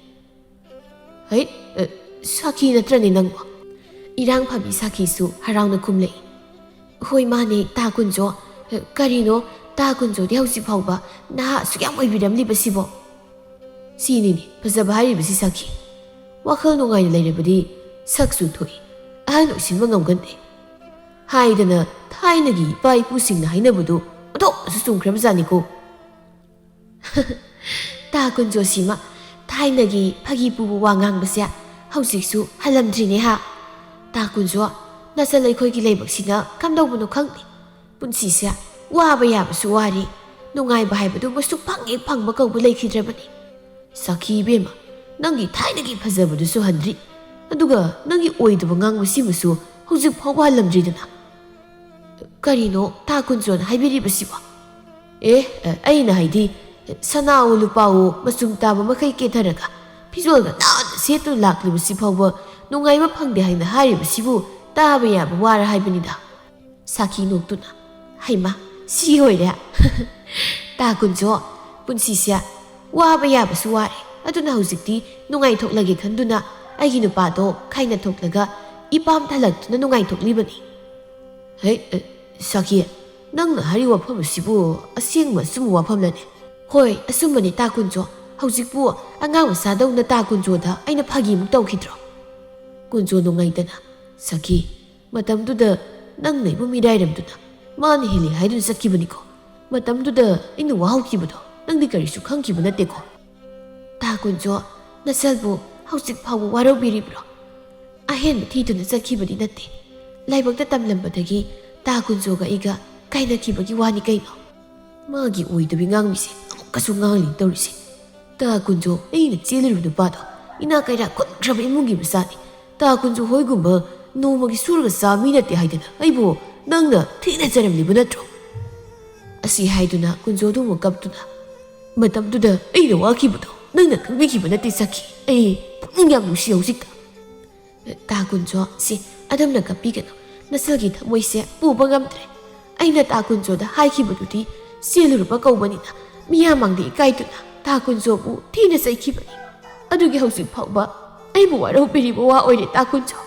ꯁꯥꯈꯤ ꯅꯠꯇ꯭ꯔꯅꯦ ꯅꯪꯕꯣ? ꯏꯔꯥꯡ ꯐꯕꯤ ꯁꯥꯈꯤꯁꯨ ꯍꯔꯥꯎꯅ ꯈꯨꯝꯂꯛꯏ꯫ ꯍꯣꯏ ꯃꯥꯅꯦ ꯇꯥ ꯀꯨꯟꯖꯣ꯫ ꯀꯔꯤꯅꯣ ꯇꯥ ꯀꯨꯟꯖꯣꯗꯤ ꯍꯧꯖꯤꯛ ꯐꯥꯎꯕ ꯅꯍꯥ ꯑꯁꯨꯛ ꯌꯥꯝ ꯑꯣꯏꯕꯤꯔꯝꯂꯤꯕꯁꯤꯕꯣ? ꯁꯤꯅꯤꯅꯦ ꯐꯖꯕ ꯍꯥꯏꯔꯤꯕꯁꯤ ꯁꯥꯈꯤ꯫ ꯋꯥꯈꯜ ꯅꯨꯡꯉꯥꯏꯅ ꯂꯩꯔꯕꯗꯤ ꯁꯛꯁꯨ ꯊꯣꯛꯏ, ꯑꯍꯟ ꯑꯣꯏꯁꯤꯟꯕ ꯉꯝꯒꯟꯗꯦ ꯍꯥꯏꯗꯅ ꯊꯥꯏꯅꯒꯤ ꯏꯄꯥ ꯏꯄꯨꯁꯤꯡꯅ ꯍꯥꯏꯅꯕꯗꯨ ꯑꯣꯟꯊꯣꯛꯅꯁꯨ ꯆꯨꯝꯈ꯭ꯔꯕꯖꯥꯠꯅꯤꯀꯣ꯫ ꯇꯥ ꯀꯨꯟꯖꯣꯁꯤꯃ ꯊꯥꯏꯅꯒꯤ ꯐꯥꯒꯤ ꯄꯨꯕ ꯋꯥ ꯉꯥꯡꯕꯁꯦ ꯍꯧꯖꯤꯛꯁꯨ ꯍꯜꯂꯝꯗ꯭ꯔꯤꯅꯦ ꯍꯥ? ꯇꯥ ꯀꯨꯟꯖꯣ, ꯅꯆꯜ ꯑꯩꯈꯣꯏꯒꯤ ꯂꯩꯕꯛꯁꯤꯅ ꯀꯝꯗꯧꯕꯅꯣ ꯈꯪꯗꯦ, ꯄꯨꯟꯁꯤꯁꯦ ꯋꯥꯕ ꯌꯥꯕꯁꯨ ꯋꯥꯔꯤ, ꯅꯨꯡꯉꯥꯏꯕ ꯍꯥꯏꯕꯗꯨ ꯃꯁꯨ ꯐꯪꯉꯦ ꯐꯪꯕ ꯀꯧꯕ ꯂꯩꯈꯤꯗ꯭ꯔꯕꯅꯤ꯫ ꯁꯥꯈꯤ ꯏꯕꯦꯝꯃ, ꯅꯪꯒꯤ ꯊꯥꯏꯅꯒꯤ ꯐꯖꯕꯗꯨꯁꯨ ꯍꯟꯗ꯭ꯔꯤ, ꯑꯗꯨꯒ ꯅꯪꯒꯤ ꯑꯣꯏꯗꯕ ꯉꯥꯡꯕꯁꯤꯃꯁꯨ ꯍꯧꯖꯤꯛ ꯐꯥꯎꯕ ꯍꯜꯂꯝꯗ꯭ꯔꯤꯗꯅ꯫ ꯀꯔꯤꯅꯣ ꯇꯥ ꯀꯨꯟꯖꯣꯅ ꯍꯥꯏꯕꯤꯔꯤꯕꯁꯤꯕꯣ? ꯑꯩꯅ ꯍꯥꯏꯗꯤ ꯁꯅꯥꯋꯣ ꯂꯨꯄꯥꯋꯣ ꯃꯆꯨꯝ ꯇꯥꯕ ꯃꯈꯩ ꯀꯦꯊꯔꯒ ꯐꯤꯖꯣꯜꯒ ꯅꯥꯟꯅ ꯁꯦꯠꯇꯨꯅ ꯂꯥꯛꯂꯤꯕꯁꯤ ꯐꯥꯎꯕ ꯅꯨꯡꯉꯥꯏꯕ ꯐꯪꯗꯦ ꯍꯥꯏꯅ ꯍꯥꯏꯔꯤꯕꯁꯤꯕꯨ ꯇꯥꯕ ꯌꯥꯕ ꯋꯥꯔ ꯍꯥꯏꯕꯅꯤꯗ꯫ ꯁꯥꯈꯤ ꯅꯣꯛꯇꯨꯅ, ꯍꯩꯃꯥ ꯁꯤ ꯑꯣꯏꯔꯦ꯫ ꯇꯥ ꯀꯨꯟꯖꯣ, ꯄꯨꯟꯁꯤꯁꯦ ꯋꯥꯕ ꯌꯥꯕꯁꯨ ꯋꯥꯔꯦ, ꯑꯗꯨꯅ ꯍꯧꯖꯤꯛꯇꯤ ꯅꯨꯡꯉꯥꯏꯊꯣꯛꯂꯒꯦ ꯈꯟꯗꯨꯅ ꯑꯩꯒꯤ ꯅꯨꯄꯥꯗꯣ ꯈꯥꯏꯅ ꯊꯣꯛꯂꯒ ꯏꯄꯥꯝ ꯊꯜꯂꯛꯇꯨꯅ ꯅꯨꯡꯉꯥꯏꯊꯣꯛꯂꯤꯕꯅꯤ꯫ ꯁꯥꯈꯤ, ꯅꯪꯅ ꯍꯥꯏꯔꯤ ꯋꯥꯐꯝ ꯑꯁꯤꯕꯨ ꯑꯁꯦꯡꯕ ꯑꯆꯨꯝꯕ ꯋꯥꯐꯝꯂꯅꯦ? ꯍꯣꯏ ꯑꯆꯨꯝꯕꯅꯤ ꯇꯥ ꯀꯨꯟꯖꯣ, ꯍꯧꯖꯤꯛꯄꯨ ꯑꯉꯥꯡ ꯃꯆꯥꯗꯧꯅ ꯇꯥ ꯀꯨꯟꯖꯣꯗ ꯑꯩꯅ ꯐꯥꯒꯤꯃꯨꯛ ꯇꯧꯈꯤꯗ꯭ꯔꯣ? ꯀꯨꯟꯖꯣ ꯅꯨꯡꯉꯥꯏꯇꯅ, ꯁꯥꯈꯤ, ꯃꯇꯝꯗꯨꯗ ꯅꯪꯅ ꯑꯩꯕꯨ ꯃꯤꯔꯥꯏꯔꯝꯗꯨꯅ ꯃꯥꯅ ꯍꯦꯜꯂꯤ ꯍꯥꯏꯗꯨꯅ ꯆꯠꯈꯤꯕꯅꯤꯀꯣ꯫ ꯃꯇꯝꯗꯨꯗ ꯑꯩꯅ ꯋꯥꯍꯧꯈꯤꯕꯗꯣ ꯅꯪꯗꯤ ꯀꯔꯤꯁꯨ ꯈꯪꯈꯤꯕ ꯅꯠꯇꯦꯀꯣ꯫ ꯇꯥ ꯀꯨꯟꯖꯣ, ꯅꯆꯜꯕꯨ ꯍꯧꯖꯤꯛ ꯐꯥꯎꯕ ꯋꯥꯔꯧꯕꯤꯔꯤꯕ꯭ꯔꯣ? ꯑꯍꯦꯟꯕ ꯊꯤꯗꯨꯅ ꯆꯠꯈꯤꯕꯗꯤ ꯅꯠꯇꯦ, ꯂꯥꯏꯕꯛꯇ ꯇꯝꯂꯝꯕꯗꯒꯤ ꯇꯥ ꯀꯨꯟꯖꯣꯒ ꯑꯩꯒ ꯀꯥꯏꯅꯈꯤꯕꯒꯤ ꯋꯥꯅꯤ ꯀꯩꯅꯣ꯫ ꯃꯥꯒꯤ ꯑꯣꯏꯗꯕꯤ ꯉꯥꯡꯃꯤꯁꯦ ꯑꯃꯨꯛꯀꯁꯨ ꯉꯥꯡꯂꯤ ꯇꯧꯔꯤꯁꯦ꯫ ꯇꯥ ꯀꯨꯟꯖꯣ, ꯑꯩꯅ ꯆꯦꯜꯂꯤꯕ ꯅꯨꯄꯥꯗꯣ ꯏꯅꯥ ꯀꯩꯔꯥꯛ ꯈꯨꯟꯈ꯭ꯔꯕ ꯏꯃꯨꯡꯒꯤ ꯃꯆꯥꯅꯤ, ꯇꯥ ꯀꯨꯟꯖꯣ ꯍꯣꯏꯒꯨꯝꯕ ꯅꯣꯡꯃꯒꯤ ꯁꯨꯔꯒ ꯆꯥꯕ ꯃꯤ ꯅꯠꯇꯦ ꯍꯥꯏꯗꯅ ꯑꯩꯕꯨ ꯅꯪꯅ ꯊꯦꯡꯅꯖꯔꯝꯂꯤꯕ ꯅꯠꯇ꯭ꯔꯣ? ꯑꯁꯤ ꯍꯥꯏꯗꯨꯅ ꯀꯨꯟꯖꯣꯗꯨ ꯑꯃꯨꯛ ꯀꯞꯇꯨꯅ, ꯃꯇꯝꯗꯨꯗ ꯑꯩꯅ ꯋꯥꯈꯤꯕꯗꯣ ꯅꯪꯅ ꯈꯪꯕꯤꯈꯤꯕ ꯅꯠꯇꯦ ꯁꯥꯈꯤ, ꯑꯩ ꯄꯨꯛꯅꯤꯡ ꯌꯥꯝ ꯅꯨꯡꯁꯤ ꯍꯧꯖꯤꯛꯇ꯫ ꯇꯥ ꯀꯨꯟꯖꯣ, ꯁꯤ ꯑꯗꯨꯝꯅ ꯀꯞꯄꯤꯒꯅꯨ, ꯅꯆꯜꯒꯤ ꯊꯃꯣꯏꯁꯦ ꯄꯨꯕ ꯉꯝꯗ꯭ꯔꯦ꯫ ꯑꯩꯅ ꯇꯥ ꯀꯨꯟꯖꯣꯗ ꯍꯥꯏꯈꯤꯕꯗꯨꯗꯤ ꯆꯦꯜꯂꯨꯔꯕ ꯀꯧꯕꯅꯤꯅ ꯃꯤꯌꯥꯝꯃꯥꯡꯗ ꯏꯀꯥꯏꯗꯨꯅ ꯇꯥ ꯀꯨꯟꯖꯣꯕꯨ ꯊꯤꯅ ꯆꯩꯈꯤꯕꯅꯤ, ꯑꯗꯨꯒꯤ ꯍꯧꯖꯤꯛ ꯐꯥꯎꯕ ꯑꯩꯕꯨ ꯋꯥꯔꯧꯕꯤꯔꯤꯕ ꯋꯥ ꯑꯣꯏꯔꯦ ꯇꯥ ꯀꯨꯟꯖꯣ꯫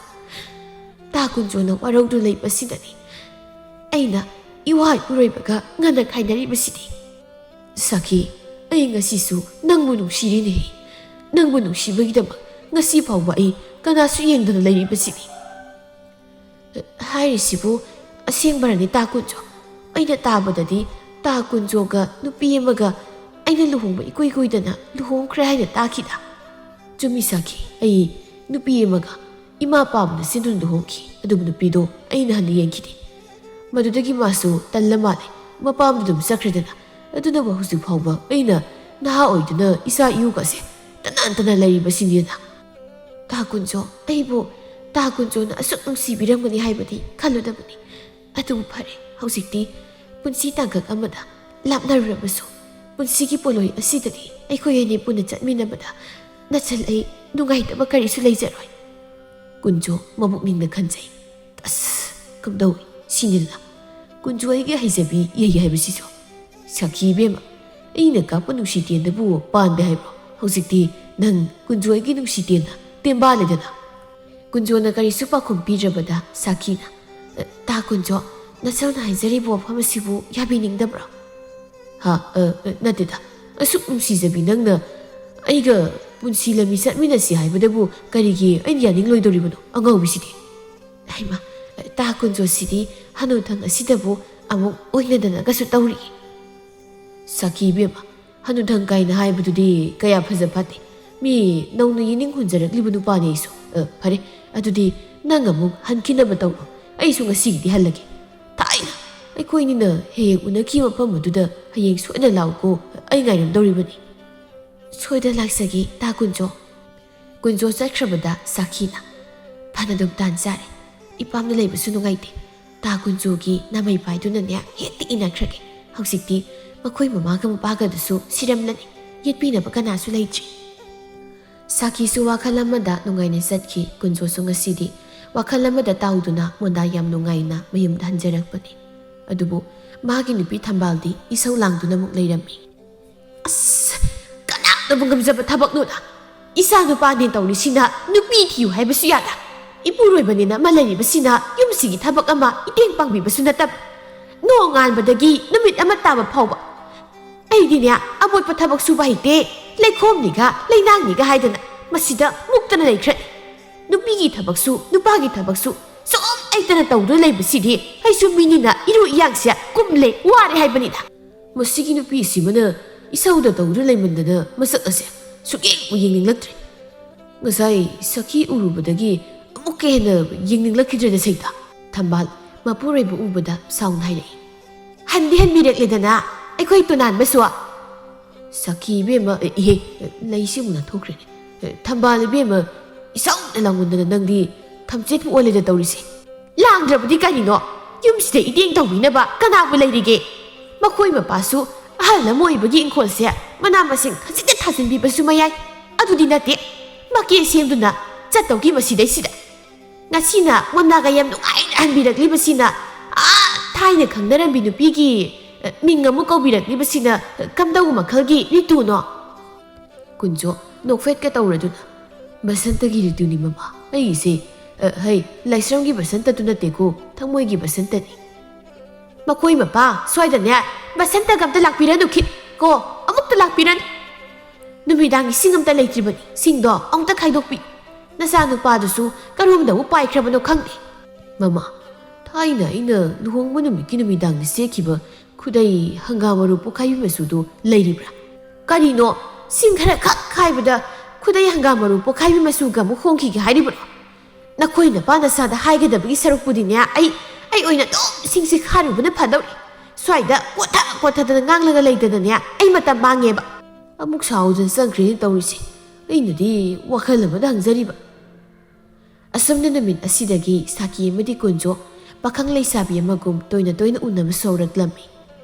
ꯇꯥ ꯀꯨꯟꯖꯣꯅ ꯋꯥꯔꯧꯗꯨ ꯂꯩꯕꯁꯤꯗꯅꯤ ꯑꯩꯅ ꯏꯋꯥ ꯏꯄꯨꯔꯣꯏꯕꯒ ꯉꯟꯅ ꯈꯥꯏꯅꯔꯤꯕꯁꯤꯗꯤ꯫ ꯁꯥꯈꯤ, ꯑꯩ ꯉꯁꯤꯁꯨ ꯅꯪꯕꯨ ꯅꯨꯡꯁꯤꯔꯤꯅꯦ, ꯅꯪꯕు ꯅꯨꯡꯁꯤꯕꯒꯤꯗꯃꯛ ꯉꯁꯤ ꯐꯥꯎꯕ ꯑꯩ ꯀꯅꯥꯁꯨ ꯌꯦꯡꯗꯅ ꯂꯩꯔꯤꯕꯁꯤꯅꯤ꯫ ꯍꯥꯏꯔꯤꯁꯤꯕꯨ ꯑꯁꯦꯡꯕꯔꯅꯤ ꯇꯥ ꯀꯨꯟꯖꯣ? ꯑꯩꯅ ꯇꯥꯕꯗꯗꯤ ꯇꯥ ꯀꯨꯟꯖꯣꯒ ꯅꯨꯄꯤ ꯑꯃꯒ ꯑꯩꯅ ꯂꯨꯍꯣꯡꯕ ꯏꯀꯨꯏ ꯀꯨꯏꯗꯅ ꯂꯨꯍꯣꯡꯈ꯭ꯔꯦ ꯍꯥꯏꯅ ꯇꯥꯈꯤꯗ꯫ ꯆꯨꯝꯃꯤ ꯁꯥꯈꯤ, ꯑꯩ ꯅꯨꯄꯤ ꯑꯃꯒ ꯏꯃꯥ ꯄꯥꯕꯅ ꯁꯤꯟꯗꯨꯅ ꯂꯨꯍꯣꯡꯈꯤ, ꯑꯗꯨꯕꯨ ꯅꯨꯄꯤꯗꯣ ꯑꯩꯅ ꯍꯟꯅ ꯌꯦꯡꯈꯤꯗꯦ꯫ ꯃꯗꯨꯗꯒꯤ ꯃꯥꯁꯨ ꯇꯜꯂ ꯃꯥꯜꯂꯦ, ꯃꯄꯥꯝꯗ ꯑꯗꯨꯝ ꯆꯠꯈ꯭ꯔꯦꯗꯅ, ꯑꯗꯨꯅꯕꯨ ꯍꯧꯖꯤꯛ ꯐꯥꯎꯕ ꯑꯩꯅ ꯅꯍꯥ ꯑꯣꯏꯗꯨꯅ ꯏꯆꯥ ꯏꯎꯒꯁꯦ ꯇꯅꯥꯟ ꯂꯩꯔꯤꯕꯁꯤꯅꯤꯗꯅ꯫ ꯇꯥ ꯀꯨꯟꯖꯣ, ꯑꯩꯕꯨ ꯇꯥ ꯀꯨꯟꯖꯣꯅ ꯑꯁꯨꯛ ꯅꯨꯡꯁꯤꯕꯤꯔꯝꯒꯅꯤ ꯍꯥꯏꯕꯗꯤ ꯈꯜꯂꯨꯗꯕꯅꯤ, ꯑꯗꯨꯕꯨ ꯐꯔꯦ, ꯍꯧꯖꯤꯛꯇꯤ ꯄꯨꯟꯁꯤ ꯇꯥꯡꯀꯛ ꯑꯃꯗ ꯂꯥꯞꯅꯔꯨꯔꯕꯁꯨ ꯄꯨꯟꯁꯤꯒꯤ ꯄꯣꯠꯂꯣꯏ ꯑꯁꯤꯗꯗꯤ ꯑꯩꯈꯣꯏ ꯑꯅꯤ ꯄꯨꯟꯅ ꯆꯠꯃꯤꯟꯅꯕꯗ ꯅꯆꯜ ꯑꯩ ꯅꯨꯡꯉꯥꯏꯇꯕ ꯀꯔꯤꯁꯨ ꯂꯩꯖꯔꯣꯏ꯫ ꯀꯨꯟꯖꯣ ꯃꯕꯨꯛꯅꯤꯡꯗ ꯈꯟꯖꯩ, ꯑꯁ ꯀꯝꯗꯧꯏ ꯁꯤꯅꯤꯗꯅ ꯀꯨꯟꯖꯣ ꯑꯩꯒꯤ ꯍꯩꯖꯕꯤ ꯌꯩ ꯍꯥꯏꯕꯁꯤꯁꯨ꯫ ꯁꯥꯈꯤ ꯏꯕꯦꯝꯃ, ꯑꯩꯅ ꯀꯥꯞꯄ ꯅꯨꯡꯁꯤꯇꯦꯟꯗꯕꯨ ꯄꯥꯟꯗꯦ ꯍꯥꯏꯕ꯭ꯔꯣ? ꯍꯧꯖꯤꯛꯇꯤ ꯅꯪ ꯀꯨꯟꯖꯣ ꯑꯩꯒꯤ ꯅꯨꯡꯁꯤꯇꯦꯟꯅ ꯇꯦꯝꯕꯥꯜꯂꯦꯗꯅ꯫ ꯀꯨꯟꯖꯣꯅ ꯀꯔꯤꯁꯨ ꯄꯥꯎꯈꯨꯝ ꯄꯤꯗ꯭ꯔꯕꯗ ꯁꯥꯈꯤꯅ, ꯇꯥ ꯀꯨꯟꯖꯣ, ꯅꯆꯜꯅ ꯍꯥꯏꯖꯔꯤꯕ ꯋꯥꯐꯝ ꯑꯁꯤꯕꯨ ꯌꯥꯕꯤꯅꯤꯡꯗꯕ꯭ꯔꯣ? ꯅꯠꯇꯦꯗ, ꯑꯁꯨꯛ ꯅꯨꯡꯁꯤꯖꯕꯤ ꯅꯪꯅ ꯑꯩꯒ ꯄꯨꯟꯁꯤ ꯂꯝꯕꯤ ꯆꯠꯃꯤꯟꯅꯁꯤ ꯍꯥꯏꯕꯗꯕꯨ ꯀꯔꯤꯒꯤ ꯑꯩꯅ ꯌꯥꯅꯤꯡꯂꯣꯏꯗꯧꯔꯤꯕꯅꯣ ꯑꯉꯥꯎꯕꯤꯁꯤꯗꯤ꯫ ꯍꯩꯃꯥ, ꯇꯥ ꯀꯨꯟꯖꯣꯁꯤꯗꯤ ꯍꯅꯨꯊꯪ ꯑꯁꯤꯗꯕꯨ ꯑꯃꯨꯛ ꯑꯣꯏꯅꯗꯅꯒꯁꯨ ꯇꯧꯔꯤ꯫ ꯁꯥꯈꯤ ꯏꯕꯦꯝꯃ, ꯍꯅꯨꯊꯪ ꯀꯥꯏꯅ ꯍꯥꯏꯕꯗꯨꯗꯤ ꯀꯌꯥ ꯐꯖ ꯐꯠꯇꯦ, ꯃꯤ ꯅꯧꯅ ꯌꯦꯅꯤꯡ ꯍꯨꯟꯖꯔꯛꯂꯤꯕ ꯅꯨꯄꯥꯅꯤ ꯑꯩꯁꯨ꯫ ꯐꯔꯦ, ꯑꯗꯨꯗꯤ ꯅꯪ ꯑꯃꯨꯛ ꯍꯟꯈꯤꯅꯕ ꯇꯧꯔꯣ, ꯑꯩꯁꯨ ꯉꯁꯤꯒꯤꯗꯤ ꯍꯜꯂꯒꯦ꯫ ꯊꯥꯏꯅ ꯑꯩꯈꯣꯏꯅꯤꯅ ꯍꯦꯛ ꯎꯅꯈꯤꯕ ꯃꯐꯝ ꯑꯗꯨꯗ ꯍꯌꯦꯡ ꯁꯣꯏꯗꯅ ꯂꯥꯛꯎꯀꯣ, ꯑꯩ ꯉꯥꯏꯔꯝꯗꯧꯔꯤꯕꯅꯤ꯫ ꯁꯣꯏꯗꯅ ꯂꯥꯛꯆꯒꯦ ꯇꯥ ꯀꯨꯟꯖꯣ꯫ ꯀꯨꯟꯖꯣ ꯆꯠꯈ꯭ꯔꯕꯗ ꯁꯥꯈꯤꯅ, ꯐꯅꯗꯨꯝ ꯇꯥꯟ ꯆꯥꯔꯦ, ꯏꯄꯥꯝꯗ ꯂꯩꯕꯁꯨ ꯅꯨꯡꯉꯥꯏꯇꯦ, ꯇꯥ ꯀꯨꯟꯖꯣꯒꯤ ꯅꯥꯃꯩ ꯄꯥꯏꯗꯨꯅꯅꯦ ꯍꯦꯛꯇ ꯏꯟꯅꯈ꯭ꯔꯒꯦ, ꯍꯧꯖꯤꯛꯇꯤ ꯃꯈꯣꯏ ꯃꯃꯥꯒ ꯃꯄꯥꯒꯗꯨꯁꯨ ꯁꯤꯔꯝꯂꯅꯤ, ꯌꯦꯠꯄꯤꯅꯕ ꯀꯅꯥꯁꯨ ꯂꯩꯇ꯭ꯔꯤ꯫ ꯁꯥꯈꯤꯁꯨ ꯋꯥꯈꯜ ꯑꯃꯗ ꯅꯨꯡꯉꯥꯏꯅ ꯆꯠꯈꯤ, ꯀꯨꯟꯖꯣꯁꯨ ꯉꯁꯤꯗꯤ ꯋꯥꯈꯜ ꯑꯃꯗ ꯇꯥꯎꯗꯨꯅ ꯃꯣꯟꯗꯥ ꯌꯥꯝ ꯅꯨꯡꯉꯥꯏꯅ ꯃꯌꯨꯝꯗ ꯍꯟꯖꯔꯛꯄꯅꯤ꯫ ꯑꯗꯨꯕꯨ ꯃꯥꯒꯤ ꯅꯨꯄꯤ ꯊꯝꯕꯥꯜꯗꯤ ꯏꯁꯧ ꯂꯥꯡꯗꯨꯅ ꯑꯃꯨꯛ ꯂꯩꯔꯝꯃꯤ꯫ ꯑꯁ, ꯀꯅꯥꯅꯕꯨ ꯉꯝꯖꯕ ꯊꯕꯛꯅꯣꯗ, ꯏꯆꯥ ꯅꯨꯄꯥꯅꯦ ꯇꯧꯔꯤꯁꯤꯅ ꯅꯨꯄꯤ ꯊꯤꯌꯨ ꯍꯥꯏꯕꯁꯨ ꯌꯥꯗ, ꯏꯄꯨꯔꯣꯏꯕꯅꯤꯅ ꯑꯃ ꯂꯩꯔꯤꯕꯁꯤꯅ ꯌꯨꯝꯁꯤꯒꯤ ꯊꯕꯛ ꯑꯃ ꯃꯇꯦꯡ ꯄꯥꯡꯕꯤꯕꯁꯨ ꯅꯠꯇꯕ, ꯅꯣꯡꯉꯥꯟꯕꯗꯒꯤ ꯅꯨꯃꯤꯠ ꯑꯃ ꯇꯥꯕ ꯐꯥꯎꯕ ꯑꯩꯗꯤꯅꯦ ꯑꯃꯣꯠꯄ ꯊꯕꯛ ꯁꯨꯕ ꯍꯩꯇꯦ ꯂꯩꯈꯣꯝꯅꯤꯒ ꯂꯩꯅꯥꯡꯅꯤꯒ ꯍꯥꯏꯗꯅ ꯃꯁꯤꯗ ꯃꯨꯛꯇꯅ ꯂꯩꯈ꯭ꯔꯦ ꯅꯨꯄꯤꯒꯤ ꯊꯕꯛꯁꯨ ꯅꯨꯄꯥꯒꯤ ꯊꯕꯛꯁꯨ ꯁꯨꯝ ꯑꯩꯇꯅ ꯇꯧꯗꯨꯅ ꯂꯩꯕꯁꯤꯗꯤ ꯑꯩꯁꯨ ꯃꯤꯅꯤꯅ ꯏꯔꯨ ꯏꯌꯥꯡꯁꯦ ꯀꯨꯝꯂꯦ ꯋꯥꯔꯦ ꯍꯥꯏꯕꯅꯤꯗ ꯃꯁꯤꯒꯤ ꯅꯨꯄꯤꯁꯤꯃꯅ ꯏꯁꯧꯗ ꯇꯧꯗꯨꯅ ꯂꯩꯃꯟꯗꯅ ꯃꯁꯛ ꯑꯁꯦ ꯁꯨꯛꯌꯦꯡꯕꯨ ꯌꯦꯡꯅꯤꯡꯂꯛꯇ꯭ꯔꯦ ꯉꯁꯥꯏ ꯁꯈꯤ ꯎꯔꯨꯕꯗꯒꯤ ꯑꯃꯨꯛꯀ ꯍꯦꯟꯅ ꯌꯦꯡꯅꯤꯡꯂꯛꯈꯤꯗ꯭ꯔꯦꯗ ꯁꯩꯇ ꯊꯝꯕꯥꯜ ꯃꯄꯨꯔꯣꯏꯕ ꯎꯕꯗ ꯁꯥꯎꯅ ꯍꯥꯏꯔꯛꯏ ꯍꯟꯗꯤ ꯍꯟꯕꯤꯔꯛꯂꯦꯗꯅ ꯑꯩꯈꯣꯏ ꯇꯣꯅꯥꯟꯕꯁꯨ ꯁꯈꯤ ꯏꯕꯦꯝꯃ ꯏꯍꯦ ꯂꯩꯁꯤ ꯑꯃꯨꯛ ꯅꯥꯟꯊꯣꯛꯈ꯭ꯔꯦꯅꯦ ꯊꯝꯕꯥꯜ ꯏꯕꯦꯝꯃ ꯏꯁꯧꯗ ꯂꯥꯡꯃꯟꯗꯅ ꯅꯪꯗꯤ ꯊꯝꯆꯦꯠꯄꯨ ꯑꯣꯜꯂꯦꯗ ꯇꯧꯔꯤꯁꯦ ꯂꯥꯡꯗ꯭ꯔꯕꯗꯤ ꯀꯔꯤꯅꯣ ꯌꯨꯝꯁꯤꯗ ꯏꯇꯦꯡ ꯇꯧꯕꯤꯅꯕ ꯀꯅꯥꯕꯨ ꯂꯩꯔꯤꯒꯦ ꯃꯈꯣꯏ ꯃꯄꯥꯁꯨ ꯑꯍꯜ ꯑꯃ ꯑꯣꯏꯕꯒꯤ ꯏꯪꯈꯣꯜꯁꯦ ꯃꯅꯥ ꯃꯁꯤꯡ ꯈꯖꯤꯛꯇ ꯊꯥꯖꯤꯟꯕꯤꯕꯁꯨ ꯃꯌꯥꯏ ꯑꯗꯨꯗꯤ ꯅꯠꯇꯦ ꯃꯀꯦ ꯁꯦꯝꯗꯨꯅ ꯆꯠꯇꯧꯒꯤ ꯃꯁꯤꯗꯩꯁꯤꯗ ꯉꯁꯤꯅ ꯃꯣꯟꯗꯥꯒ ꯌꯥꯝ ꯅꯨꯡꯉꯥꯏꯅ ꯍꯟꯕꯤꯔꯛꯂꯤꯕꯁꯤꯅ ꯊꯥꯏꯅ ꯈꯪꯅꯔꯝꯕꯤ ꯅꯨꯄꯤꯒꯤ ꯃꯤꯡ ꯑꯃꯨꯛ ꯀꯧꯕꯤꯔꯛꯂꯤꯕꯁꯤꯅ ꯀꯝꯗꯧꯕ ꯃꯈꯜꯒꯤ ꯔꯤꯇꯨꯅꯣ ꯀꯨꯟꯖꯣ ꯅꯣꯛꯐꯦꯠꯀ ꯇꯧꯔꯗꯨꯅ ꯕꯁꯟꯇꯒꯤ ꯔꯤꯇꯨꯅꯤ ꯃꯃꯥ ꯑꯩꯒꯤꯁꯦ ꯍꯩ ꯂꯥꯏꯁ꯭ꯔꯝꯒꯤ ꯕꯁꯟꯇꯗꯨ ꯅꯠꯇꯦꯀꯣ ꯊꯃꯣꯏꯒꯤ ꯕꯁꯟꯇꯅꯤ ꯃꯈꯣꯏ ꯃꯄꯥ ꯁ꯭ꯋꯥꯏꯗꯅꯦ ꯕꯁꯟꯇꯒ ꯑꯝꯇ ꯂꯥꯛꯄꯤꯔꯅꯨ ꯀꯣ ꯑꯃꯨꯛꯇ ꯂꯥꯛꯄꯤꯔꯅꯨ ꯅꯨꯃꯤꯗꯥꯡꯒꯤ ꯁꯤꯡ ꯑꯝꯇ ꯂꯩꯇ꯭ꯔꯤꯕꯅꯤ ꯁꯤꯡꯗꯣ ꯑꯃꯨꯛꯇ ꯈꯥꯏꯗꯣꯛꯄꯤ ꯅꯆꯥ ꯅꯨꯄꯥꯗꯨꯁꯨ ꯀꯔꯣꯝꯗꯕꯨ ꯄꯥꯏꯈ꯭ꯔꯕꯅꯣ ꯈꯪꯗꯦ ꯃꯃꯥ ꯊꯥꯏꯅ ꯑꯩꯅ ꯂꯨꯍꯣꯡꯕ ꯅꯨꯃꯤꯠꯀꯤ ꯅꯨꯃꯤꯗꯥꯡꯗ ꯁꯦꯠꯈꯤꯕ ꯈꯨꯗꯩ ꯍꯪꯒꯥꯝ ꯃꯔꯨ ꯄꯣꯛꯈꯥꯏꯕꯤ ꯃꯆꯨꯗꯣ ꯂꯩꯔꯤꯕ꯭ꯔꯥ ꯀꯔꯤꯅꯣ ꯁꯤꯡ ꯈꯔ ꯈꯛ ꯈꯥꯏꯕꯗ ꯈꯨꯗꯩ ꯍꯪꯒꯥꯝ ꯃꯔꯨ ꯄꯣꯛꯈꯥꯏꯕꯤ ꯃꯆꯨꯒ ꯑꯃꯨꯛ ꯍꯣꯡꯈꯤꯒꯦ ꯍꯥꯏꯔꯤꯕ꯭ꯔꯣ ꯅꯈꯣꯏ ꯅꯄꯥ ꯅꯆꯥꯗ ꯍꯥꯏꯒꯗꯕꯒꯤ ꯁꯔꯨꯛꯄꯨꯗꯤꯅꯦ ꯑꯩ ꯑꯣꯏꯅ ꯑꯗꯨꯝ ꯁꯤꯡꯁꯦ ꯈꯥꯔꯨꯕꯅ ꯐꯗꯧꯔꯤ ꯁ꯭ꯋꯥꯏꯗ ꯀꯣꯠꯊꯗꯅ ꯉꯥꯡꯂꯒ ꯂꯩꯇꯗꯅꯦ ꯑꯩ ꯃꯇꯝ ꯃꯥꯡꯉꯦꯕ ꯑꯃꯨꯛ ꯁꯥꯎꯗꯅ ꯆꯪꯈ꯭ꯔꯦꯅ ꯇꯧꯔꯤꯁꯦ ꯑꯩꯅꯗꯤ ꯋꯥꯈꯜ ꯑꯃꯗ ꯍꯪꯖꯔꯤꯕ ꯑꯁꯨꯝꯅ ꯅꯨꯃꯤꯠ ꯑꯁꯤꯗꯒꯤ ꯁꯥꯀꯤ ꯑꯃꯗꯤ ꯀꯨꯟꯖꯣ ꯄꯥꯈꯪ ꯂꯩꯁꯥꯕꯤ ꯑꯃꯒꯨꯝ ꯇꯣꯏꯅ ꯎꯅꯕ ꯁꯧꯔꯛꯂꯝꯃꯤ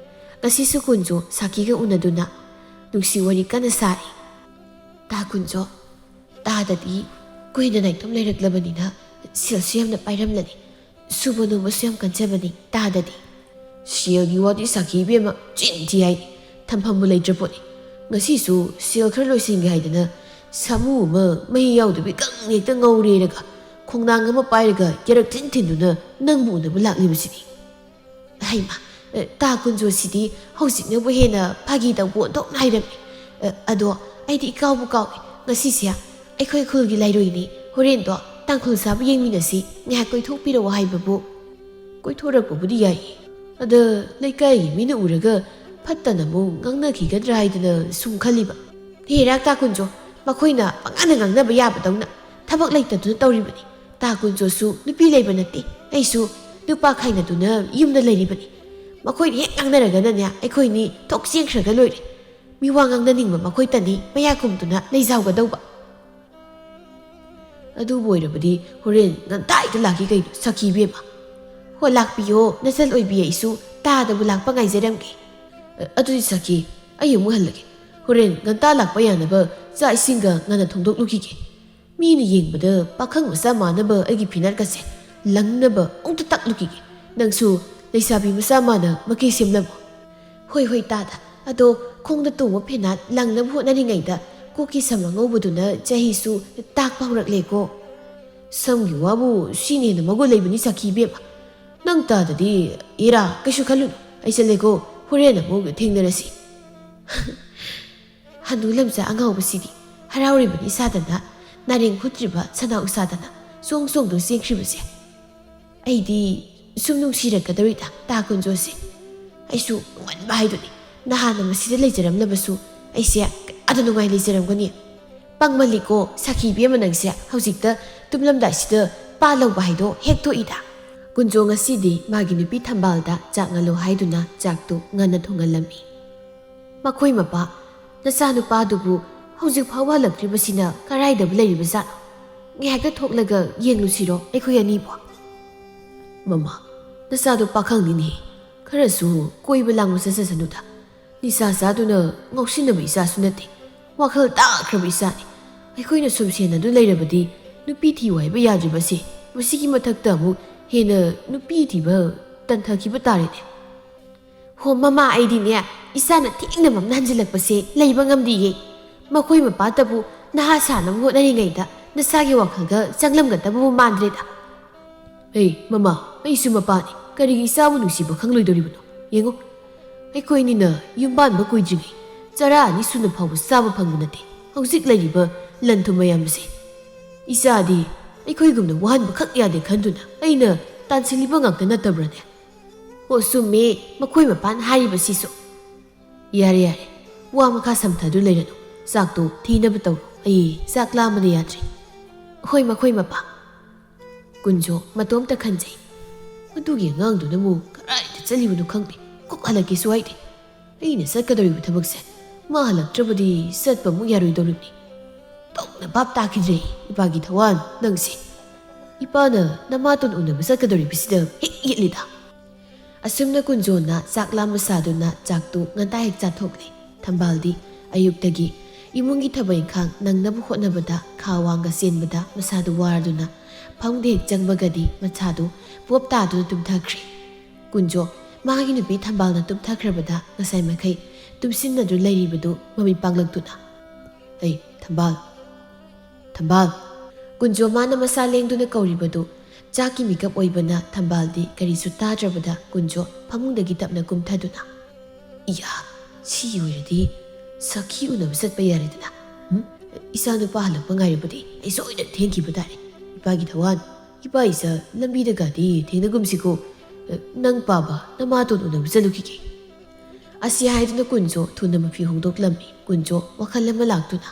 ꯉꯁꯤꯁꯨ ꯀꯨꯟꯖꯣ ꯁꯥꯀꯤꯒ ꯎꯅꯗꯨꯅ ꯅꯨꯡꯁꯤ ꯋꯥꯔꯤ ꯀꯟꯅ ꯁꯥꯔꯤ ꯇꯥ ꯀꯨꯟꯖꯣ ꯇꯥꯗꯗꯤ ꯀꯨꯏꯅ ꯅꯥꯏꯇꯣꯝ ꯂꯩꯔꯛꯂꯕꯅꯤꯅ ꯁꯦꯜꯁꯨ ꯌꯥꯝꯅ ꯄꯥꯏꯔꯝꯂꯅꯤ ꯁꯨꯕ ꯅꯣꯝꯕꯁꯨ ꯌꯥꯝ ꯀꯟꯖꯕꯅꯤ ꯇꯥꯗꯗꯤ ꯁꯦꯜꯒꯤ ꯋꯥꯗꯤ ꯁꯥꯈꯤ ꯏꯕꯦꯝꯃ ꯆꯤꯟꯊꯤ ꯍꯥꯏꯅꯤ ꯊꯝꯐꯝꯕꯨ ꯂꯩꯇ꯭ꯔꯄꯣꯠꯅꯤ ꯉꯁꯤꯁꯨ ꯁꯦꯜ ꯈꯔ ꯂꯣꯏꯁꯤꯟꯒꯦ ꯍꯥꯏꯗꯅ ꯁꯥꯃꯨ ꯑꯃ ꯃꯍꯤ ꯌꯥꯎꯗꯕꯤ ꯀꯪ ꯍꯦꯛꯇ ꯉꯧꯔꯦꯔꯒ ꯈꯣꯡꯅꯥꯡ ꯑꯃ ꯄꯥꯏꯔꯒ ꯌꯥꯔꯛ ꯊꯤꯟꯗꯨꯅ ꯅꯪꯕꯨ ꯎꯅꯕ ꯂꯥꯛꯂꯤꯕꯁꯤꯗꯤ ꯍꯩꯃ ꯇꯥ ꯀꯨꯟꯖꯣꯁꯤꯗꯤ ꯍꯧꯖꯤꯛꯅꯕꯨ ꯍꯦꯟꯅ ꯐꯥꯒꯤ ꯇꯧꯕ ꯑꯣꯟꯊꯣꯛꯅ ꯍꯩꯔꯝꯃꯤ ꯑꯗꯣ ꯑꯩꯗꯤ ꯏꯀꯥꯎꯕꯨ ꯀꯥꯎꯏ ꯉꯁꯤꯁꯦ ꯑꯩꯈꯣꯏ ꯈꯨꯜꯒꯤ ꯂꯥꯏꯔꯣꯏꯅꯤ ꯍꯣꯔꯦꯟꯗꯣ ꯇꯥꯡꯈꯨꯜ ꯁꯥꯕ ꯌꯦꯡꯃꯤꯟꯅꯁꯤ ꯉꯥꯏꯍꯥꯛ ꯀꯣꯏꯊꯣꯛꯄꯤꯔꯛꯑꯣ ꯍꯥꯏꯕꯕꯨ ꯀꯣꯏꯊꯣꯔꯛꯄꯕꯨꯗꯤ ꯌꯥꯏꯌꯦ ꯑꯗ ꯂꯩꯀꯥꯏꯒꯤ ꯃꯤꯅ ꯎꯔꯒ ꯐꯠꯇꯅ ꯑꯃꯨꯛ ꯉꯥꯡꯅꯈꯤꯒꯗ꯭ꯔꯥ ꯍꯥꯏꯗꯅ ꯁꯨꯝ ꯈꯜꯂꯤꯕ ꯍꯦꯔꯥ ꯇꯥ ꯀꯨꯟꯖꯣ ꯃꯈꯣꯏꯅ ꯄꯪꯉꯥꯟꯗ ꯉꯥꯡꯅꯕ ꯌꯥꯕꯗꯧꯅ ꯊꯕꯛ ꯂꯩꯇꯗꯨꯅ ꯇꯧꯔꯤꯕꯅꯤ ꯇꯥ ꯀꯨꯟꯖꯣꯁꯨ ꯅꯨꯄꯤ ꯂꯩꯕ ꯅꯠꯇꯦ ꯑꯩꯁꯨ ꯅꯨꯄꯥ ꯈꯥꯏꯅꯗꯨꯅ ꯌꯨꯝꯗ ꯂꯩꯔꯤꯕꯅꯤ ꯃꯈꯣꯏꯅ ꯍꯦꯛ ꯉꯥꯡꯅꯔꯒꯅꯅꯦ ꯑꯩꯈꯣꯏꯅꯤ ꯊꯣꯛ ꯆꯦꯟꯈ꯭ꯔꯒ ꯂꯣꯏꯔꯦ ꯃꯤ ꯋꯥ ꯉꯥꯡꯅꯅꯤꯡꯕ ꯃꯈꯣꯏꯇꯅꯤ ꯃꯌꯥ ꯀꯨꯝꯗꯨꯅ ꯂꯩꯖꯥꯎꯒꯗꯧꯕ ꯑꯗꯨꯕꯨ ꯑꯣꯏꯔꯕꯗꯤ ꯍꯣꯔꯦꯟ ꯉꯟꯇꯥꯏꯗ ꯂꯥꯛꯈꯤ ꯀꯩꯅꯣ ꯁꯈꯤ ꯏꯕꯦꯝꯃ ꯍꯣ ꯂꯥꯛꯄꯤꯌꯣ ꯅꯆꯜ ꯑꯣꯏꯕꯤ ꯑꯩꯁꯨ ꯇꯥꯗꯕꯨ ꯂꯥꯛꯄ ꯉꯥꯏꯖꯔꯝꯒꯦ ꯑꯗꯨꯗꯤ ꯁꯈꯤ ꯑꯩ ꯑꯃꯨꯛ ꯍꯜꯂꯒꯦ ꯍꯣꯔꯦꯟ ꯉꯟꯇꯥ ꯂꯥꯛꯄ ꯌꯥꯅꯕ ꯆꯥꯛ ꯏꯁꯤꯡꯒ ꯉꯟꯅ ꯊꯣꯡꯗꯣꯛꯂꯨꯈꯤꯒꯦ ꯃꯤꯅ ꯌꯦꯡꯕꯗ ꯄꯥꯈꯪ ꯃꯆꯥ ꯃꯥꯟꯅꯕ ꯑꯩꯒꯤ ꯐꯤꯅꯥꯠꯀꯁꯦ ꯂꯪꯅꯕ ꯑꯃꯨꯛꯇ ꯇꯛꯂꯨꯈꯤꯒꯦ ꯅꯪꯁꯨ ꯂꯩꯁꯥꯕꯤ ꯃꯆꯥ ꯃꯥꯅ ꯃꯀꯦ ꯁꯦꯝꯂꯝꯃꯣ ꯍꯣꯏ ꯇꯥꯗ ꯑꯗꯣ ꯈꯣꯡꯗ ꯇꯣꯡꯕ ꯐꯦꯅꯥꯠ ꯂꯪꯅꯕ ꯍꯣꯠꯅꯔꯤꯉꯩꯗ ꯀꯣꯛꯀꯤ ꯁꯝ ꯑꯉꯧꯕꯗꯨꯅ ꯆꯍꯤꯁꯨ ꯇꯥꯛꯄ ꯍꯧꯔꯛꯂꯦꯀꯣ ꯁꯝꯒꯤ ꯋꯥꯕꯨ ꯁꯤꯅ ꯍꯦꯟꯅ ꯃꯒꯨꯟ ꯂꯩꯕꯅꯤ ꯁꯈꯤ ꯏꯕꯦꯝꯃ ꯅꯪ ꯇꯥꯗꯗꯤ ꯏꯔꯥ ꯀꯩꯁꯨ ꯈꯜꯂꯨꯅꯨ ꯑꯩ ꯆꯠꯂꯦꯀꯣ ꯍꯣꯔꯦꯟ ꯑꯃꯨꯛ ꯊꯦꯡꯅꯔꯁꯤ ꯍꯅꯨ ꯂꯝꯖꯥ ꯑꯉꯥꯎꯕꯁꯤꯗꯤ ꯍꯔꯥꯎꯔꯤꯕꯅꯤ ꯁꯥꯗꯅ ꯅꯥꯔꯦꯡ ꯍꯨꯠꯇ꯭ꯔꯤꯕ ꯁꯅꯥꯎ ꯁꯥꯗꯅ ꯆꯣꯡꯗꯨꯅ ꯆꯦꯟꯈ꯭ꯔꯤꯕꯁꯦ ꯑꯩꯗꯤ ꯁꯨꯝ ꯅꯨꯡꯁꯤꯔꯛꯀꯗꯧꯔꯤꯗ ꯇꯥ ꯀꯨꯟꯖꯣꯁꯦ ꯑꯩꯁꯨ ꯅꯨꯡꯉꯟꯕ ꯍꯥꯏꯗꯨꯅꯤ ꯅꯍꯥꯟꯅ ꯃꯁꯤꯗ ꯂꯩꯖꯔꯝꯂꯕꯁꯨ ꯑꯩꯁꯦ ꯀꯌꯥꯗ ꯅꯨꯡꯉꯥꯏ ꯂꯩꯖꯔꯝꯒꯅꯤ ꯄꯪꯃꯜꯂꯤꯀꯣ ꯁꯈꯤ ꯏꯕꯦꯝꯃ ꯅꯪꯁꯦ ꯍꯧꯖꯤꯛꯇ ꯇꯨꯝꯂꯝꯗꯥꯏꯁꯤꯗ ꯄꯥꯜꯂꯧꯕ ꯍꯥꯏꯗꯣ ꯍꯦꯛ ꯊꯣꯛꯏꯗ ꯀꯨꯟꯖꯣ ꯉꯁꯤꯗꯤ ꯃꯥꯒꯤ ꯅꯨꯄꯤ ꯊꯝꯕꯥꯜꯗ ꯆꯥꯛ ꯉꯜꯂꯨ ꯍꯥꯏꯗꯨꯅ ꯆꯥꯛꯇꯨ ꯉꯟꯅ ꯊꯣꯡꯍꯜꯂꯝꯃꯤ ꯃꯈꯣꯏ ꯃꯄꯥ ꯅꯆꯥꯅꯨꯄꯥꯗꯨꯕꯨ ꯍꯧꯖꯤꯛ ꯐꯥꯎꯕ ꯍꯜꯂꯛꯇ꯭ꯔꯤꯕꯁꯤꯅ ꯀꯔꯥꯏꯗꯕꯨ ꯂꯩꯔꯤꯕꯖꯥꯠꯅꯣ ꯉꯥꯏꯍꯥꯛꯇ ꯊꯣꯛꯂꯒ ꯌꯦꯡꯂꯨꯁꯤꯔꯣ ꯑꯩꯈꯣꯏ ꯑꯅꯤꯕꯨ ꯃꯃꯥ ꯅꯆꯥꯗꯣ ꯄꯥꯈꯪꯅꯤꯅꯦ ꯈꯔꯁꯨ ꯀꯣꯏꯕ ꯂꯥꯡꯕ ꯆꯠꯁꯅꯨꯗ ꯅꯤꯁꯥ ꯆꯥꯗꯨꯅ ꯉꯥꯎꯁꯤꯟꯅꯕ ꯏꯆꯥꯁꯨ ꯅꯠꯇꯦ ꯋꯥꯈꯜ ꯇꯥꯈ꯭ꯔꯕ ꯏꯆꯥꯅꯤ ꯑꯩꯈꯣꯏꯅ ꯁꯨꯝ ꯁꯦꯟꯅꯗꯨ ꯂꯩꯔꯕꯗꯤ ꯅꯨꯄꯤ ꯊꯤꯌꯨ ꯍꯥꯏꯕ ꯌꯥꯗ꯭ꯔꯤꯕꯁꯦ ꯃꯁꯤꯒꯤ ꯃꯊꯛꯇ ꯑꯃꯨꯛ ꯍꯦꯟꯅ ꯅꯨꯄꯤ ꯊꯤꯕ ꯇꯟꯊꯈꯤꯕ ꯇꯥꯔꯦꯅꯦ ꯍꯣ ꯃꯃꯥ ꯑꯩꯗꯤꯅꯦ ꯏꯆꯥꯅ ꯊꯦꯡꯅ ꯃꯝꯅ ꯍꯟꯖꯤꯜꯂꯛꯄꯁꯦ ꯂꯩꯕ ꯉꯝꯗꯤꯌꯦ ꯃꯈꯣꯏ ꯃꯄꯥꯇꯕꯨ ꯅꯍꯥ ꯁꯥꯅꯕ ꯍꯣꯠꯅꯔꯤꯉꯩꯗ ꯅꯆꯥꯒꯤ ꯋꯥꯈꯜꯒ ꯆꯪꯂꯝꯒꯗꯕꯕꯨ ꯃꯥꯟꯗ꯭ꯔꯦꯗ ꯃꯃꯥ ꯑꯩꯁꯨ ꯃꯄꯥꯅꯤ ꯀꯔꯤꯒꯤ ꯏꯆꯥꯕꯨ ꯅꯨꯡꯁꯤꯕ ꯈꯪꯂꯣꯏꯗꯧꯔꯤꯕꯅꯣ ꯌꯦꯡꯉꯨ ꯑꯩꯈꯣꯏꯅꯤꯅ ꯌꯨꯝ ꯄꯥꯟꯕ ꯀꯨꯏꯗ꯭ꯔꯤꯉꯩ ꯆꯔꯥ ꯑꯅꯤ ꯁꯨꯅ ꯐꯥꯎꯕ ꯆꯥꯕ ꯐꯪꯕ ꯅꯠꯇꯦ ꯍꯧꯖꯤꯛ ꯂꯩꯔꯤꯕ ꯂꯟ ꯊꯨꯝ ꯃꯌꯥꯝꯁꯦ ꯏꯆꯥꯗꯤ ꯑꯩꯈꯣꯏꯒꯨꯝꯅ ꯋꯥꯍꯟꯕ ꯈꯛ ꯌꯥꯗꯦ ꯈꯟꯗꯨꯅ ꯑꯩꯅ ꯇꯥꯟꯁꯤꯜꯂꯤꯕ ꯉꯥꯛꯇ ꯅꯠꯇꯕ꯭ꯔꯅꯦ ꯑꯣ ꯆꯨꯝꯃꯦ ꯃꯈꯣꯏ ꯃꯄꯥꯟ ꯍꯥꯏꯔꯤꯕꯁꯤꯁꯨ ꯌꯥꯔꯦ ꯌꯥꯔꯦ ꯋꯥ ꯃꯈꯥ ꯁꯝꯊꯗꯨ ꯂꯩꯔꯅꯨ ꯆꯥꯛꯇꯣ ꯊꯤꯅꯕ ꯇꯧꯔꯣ ꯑꯩ ꯆꯥꯛ ꯂꯥꯝꯕꯅ ꯌꯥꯗ꯭ꯔꯤ ꯍꯣꯏ ꯃꯈꯣꯏ ꯃꯄꯥ ꯀꯨꯟꯖꯣ ꯃꯇꯣꯝꯇ ꯈꯟꯖꯩ ꯑꯗꯨꯒꯤ ꯑꯉꯥꯡꯗꯨꯅꯕꯨ ꯀꯗꯥꯏꯗ ꯆꯠꯂꯤꯕꯅꯣ ꯈꯪꯗꯦ ꯀꯣꯛ ꯍꯜꯂꯛꯀꯦꯁꯨ ꯍꯥꯏꯗꯦ ꯑꯩꯅ ꯆꯠꯀꯗꯧꯔꯤꯕ ꯊꯕꯛꯁꯦ ꯃꯥ ꯍꯜꯂꯛꯇ꯭ꯔꯕꯗꯤ ꯆꯠꯄ ꯑꯃꯨꯛ ꯌꯥꯔꯣꯏꯗꯧꯔꯤꯕꯅꯤ ꯇꯧꯅ ꯚꯥꯞ ꯇꯥꯈꯤꯗ꯭ꯔꯦ ꯏꯄꯥꯒꯤ ꯊꯋꯥꯟ ꯅꯪꯁꯦ ꯏꯄꯥꯅ ꯅꯃꯥꯇꯣꯟ ꯎꯅꯕ ꯆꯠꯀꯗꯧꯔꯤꯕꯁꯤꯗ ꯍꯦꯛ ꯌꯦꯠꯂꯤꯗ ꯑꯁꯨꯝꯅ ꯀꯨꯟꯖꯣꯅ ꯆꯥꯛ ꯂꯥꯝꯕ ꯁꯥꯗꯨꯅ ꯆꯥꯛꯇꯨ ꯉꯟꯇꯥ ꯍꯦꯛ ꯆꯥꯊꯣꯛꯂꯦ ꯊꯝꯕꯥꯜꯗꯤ ꯑꯌꯨꯛꯇꯒꯤ ꯏꯃꯨꯡꯒꯤ ꯊꯕꯛ ꯏꯪꯈꯥꯡ ꯅꯪꯅꯕ ꯍꯣꯠꯅꯕꯗ ꯈꯥ ꯋꯥꯡꯒ ꯆꯦꯟꯕꯗ ꯃꯁꯥꯗꯨ ꯋꯥꯔꯗꯨꯅ ꯐꯃꯨꯡꯗ ꯍꯦꯛ ꯆꯪꯕꯒꯗꯤ ꯃꯁꯥꯗꯨ ꯄꯣꯞ ꯇꯥꯗꯨꯅ ꯇꯨꯝꯊꯈ꯭ꯔꯦ ꯀꯨꯟꯖꯣ ꯃꯥꯒꯤ ꯅꯨꯄꯤ ꯊꯝꯕꯥꯜꯅ ꯇꯨꯝꯊꯈ꯭ꯔꯕꯗ ꯉꯁꯥꯏ ꯃꯈꯩ ꯇꯨꯝꯁꯤꯟꯅꯗꯨ ꯂꯩꯔꯤꯕꯗꯨ ꯃꯃꯤꯠ ꯄꯥꯡꯂꯛꯇꯨꯅ ꯑꯩ ꯊꯝꯕꯥꯜ ꯊꯝꯕꯥꯜ ꯀꯨꯟꯖꯣ ꯃꯥꯅ ꯃꯁꯥ ꯂꯦꯡꯗꯨꯅ ꯀꯧꯔꯤꯕꯗꯨ ꯆꯥꯛꯀꯤ ꯃꯤꯀꯞ ꯑꯣꯏꯕꯅ ꯊꯝꯕꯥꯜꯗꯤ ꯀꯔꯤꯁꯨ ꯇꯥꯗ꯭ꯔꯕꯗ ꯀꯨꯟꯖꯣ ꯐꯃꯨꯡꯗꯒꯤ ꯇꯞꯅ ꯀꯨꯝꯊꯗꯨꯅ ꯏꯌꯥ ꯁꯤ ꯑꯣꯏꯔꯗꯤ ꯁꯈꯤ ꯎꯅꯕ ꯆꯠꯄ ꯌꯥꯔꯦꯗꯅ ꯏꯆꯥ ꯅꯨꯄꯥ ꯍꯜꯂꯛꯄ ꯉꯥꯏꯔꯕꯗꯤ ꯑꯩ ꯁꯣꯏꯗꯅ ꯊꯦꯡꯈꯤꯕ ꯇꯥꯔꯦ ꯏꯄꯥꯒꯤ ꯊꯋꯥꯟ ꯏꯄꯥ ꯏꯆꯥ ꯂꯝꯕꯤꯗꯒꯗꯤ ꯊꯦꯡꯅꯒꯨꯝꯁꯤꯀꯣ ꯅꯪ ꯄꯥꯕ ꯅꯃꯥꯇꯣꯟ ꯎꯅꯕ ꯆꯠꯂꯨꯈꯤꯒꯦ ꯑꯁꯤ ꯍꯥꯏꯗꯨꯅ ꯀꯨꯟꯖꯣ ꯊꯨꯅ ꯃꯐꯤ ꯍꯣꯡꯗꯣꯛꯂꯝꯃꯤ ꯀꯨꯟꯖꯣ ꯋꯥꯈꯜ ꯑꯃ ꯂꯥꯛꯇꯨꯅ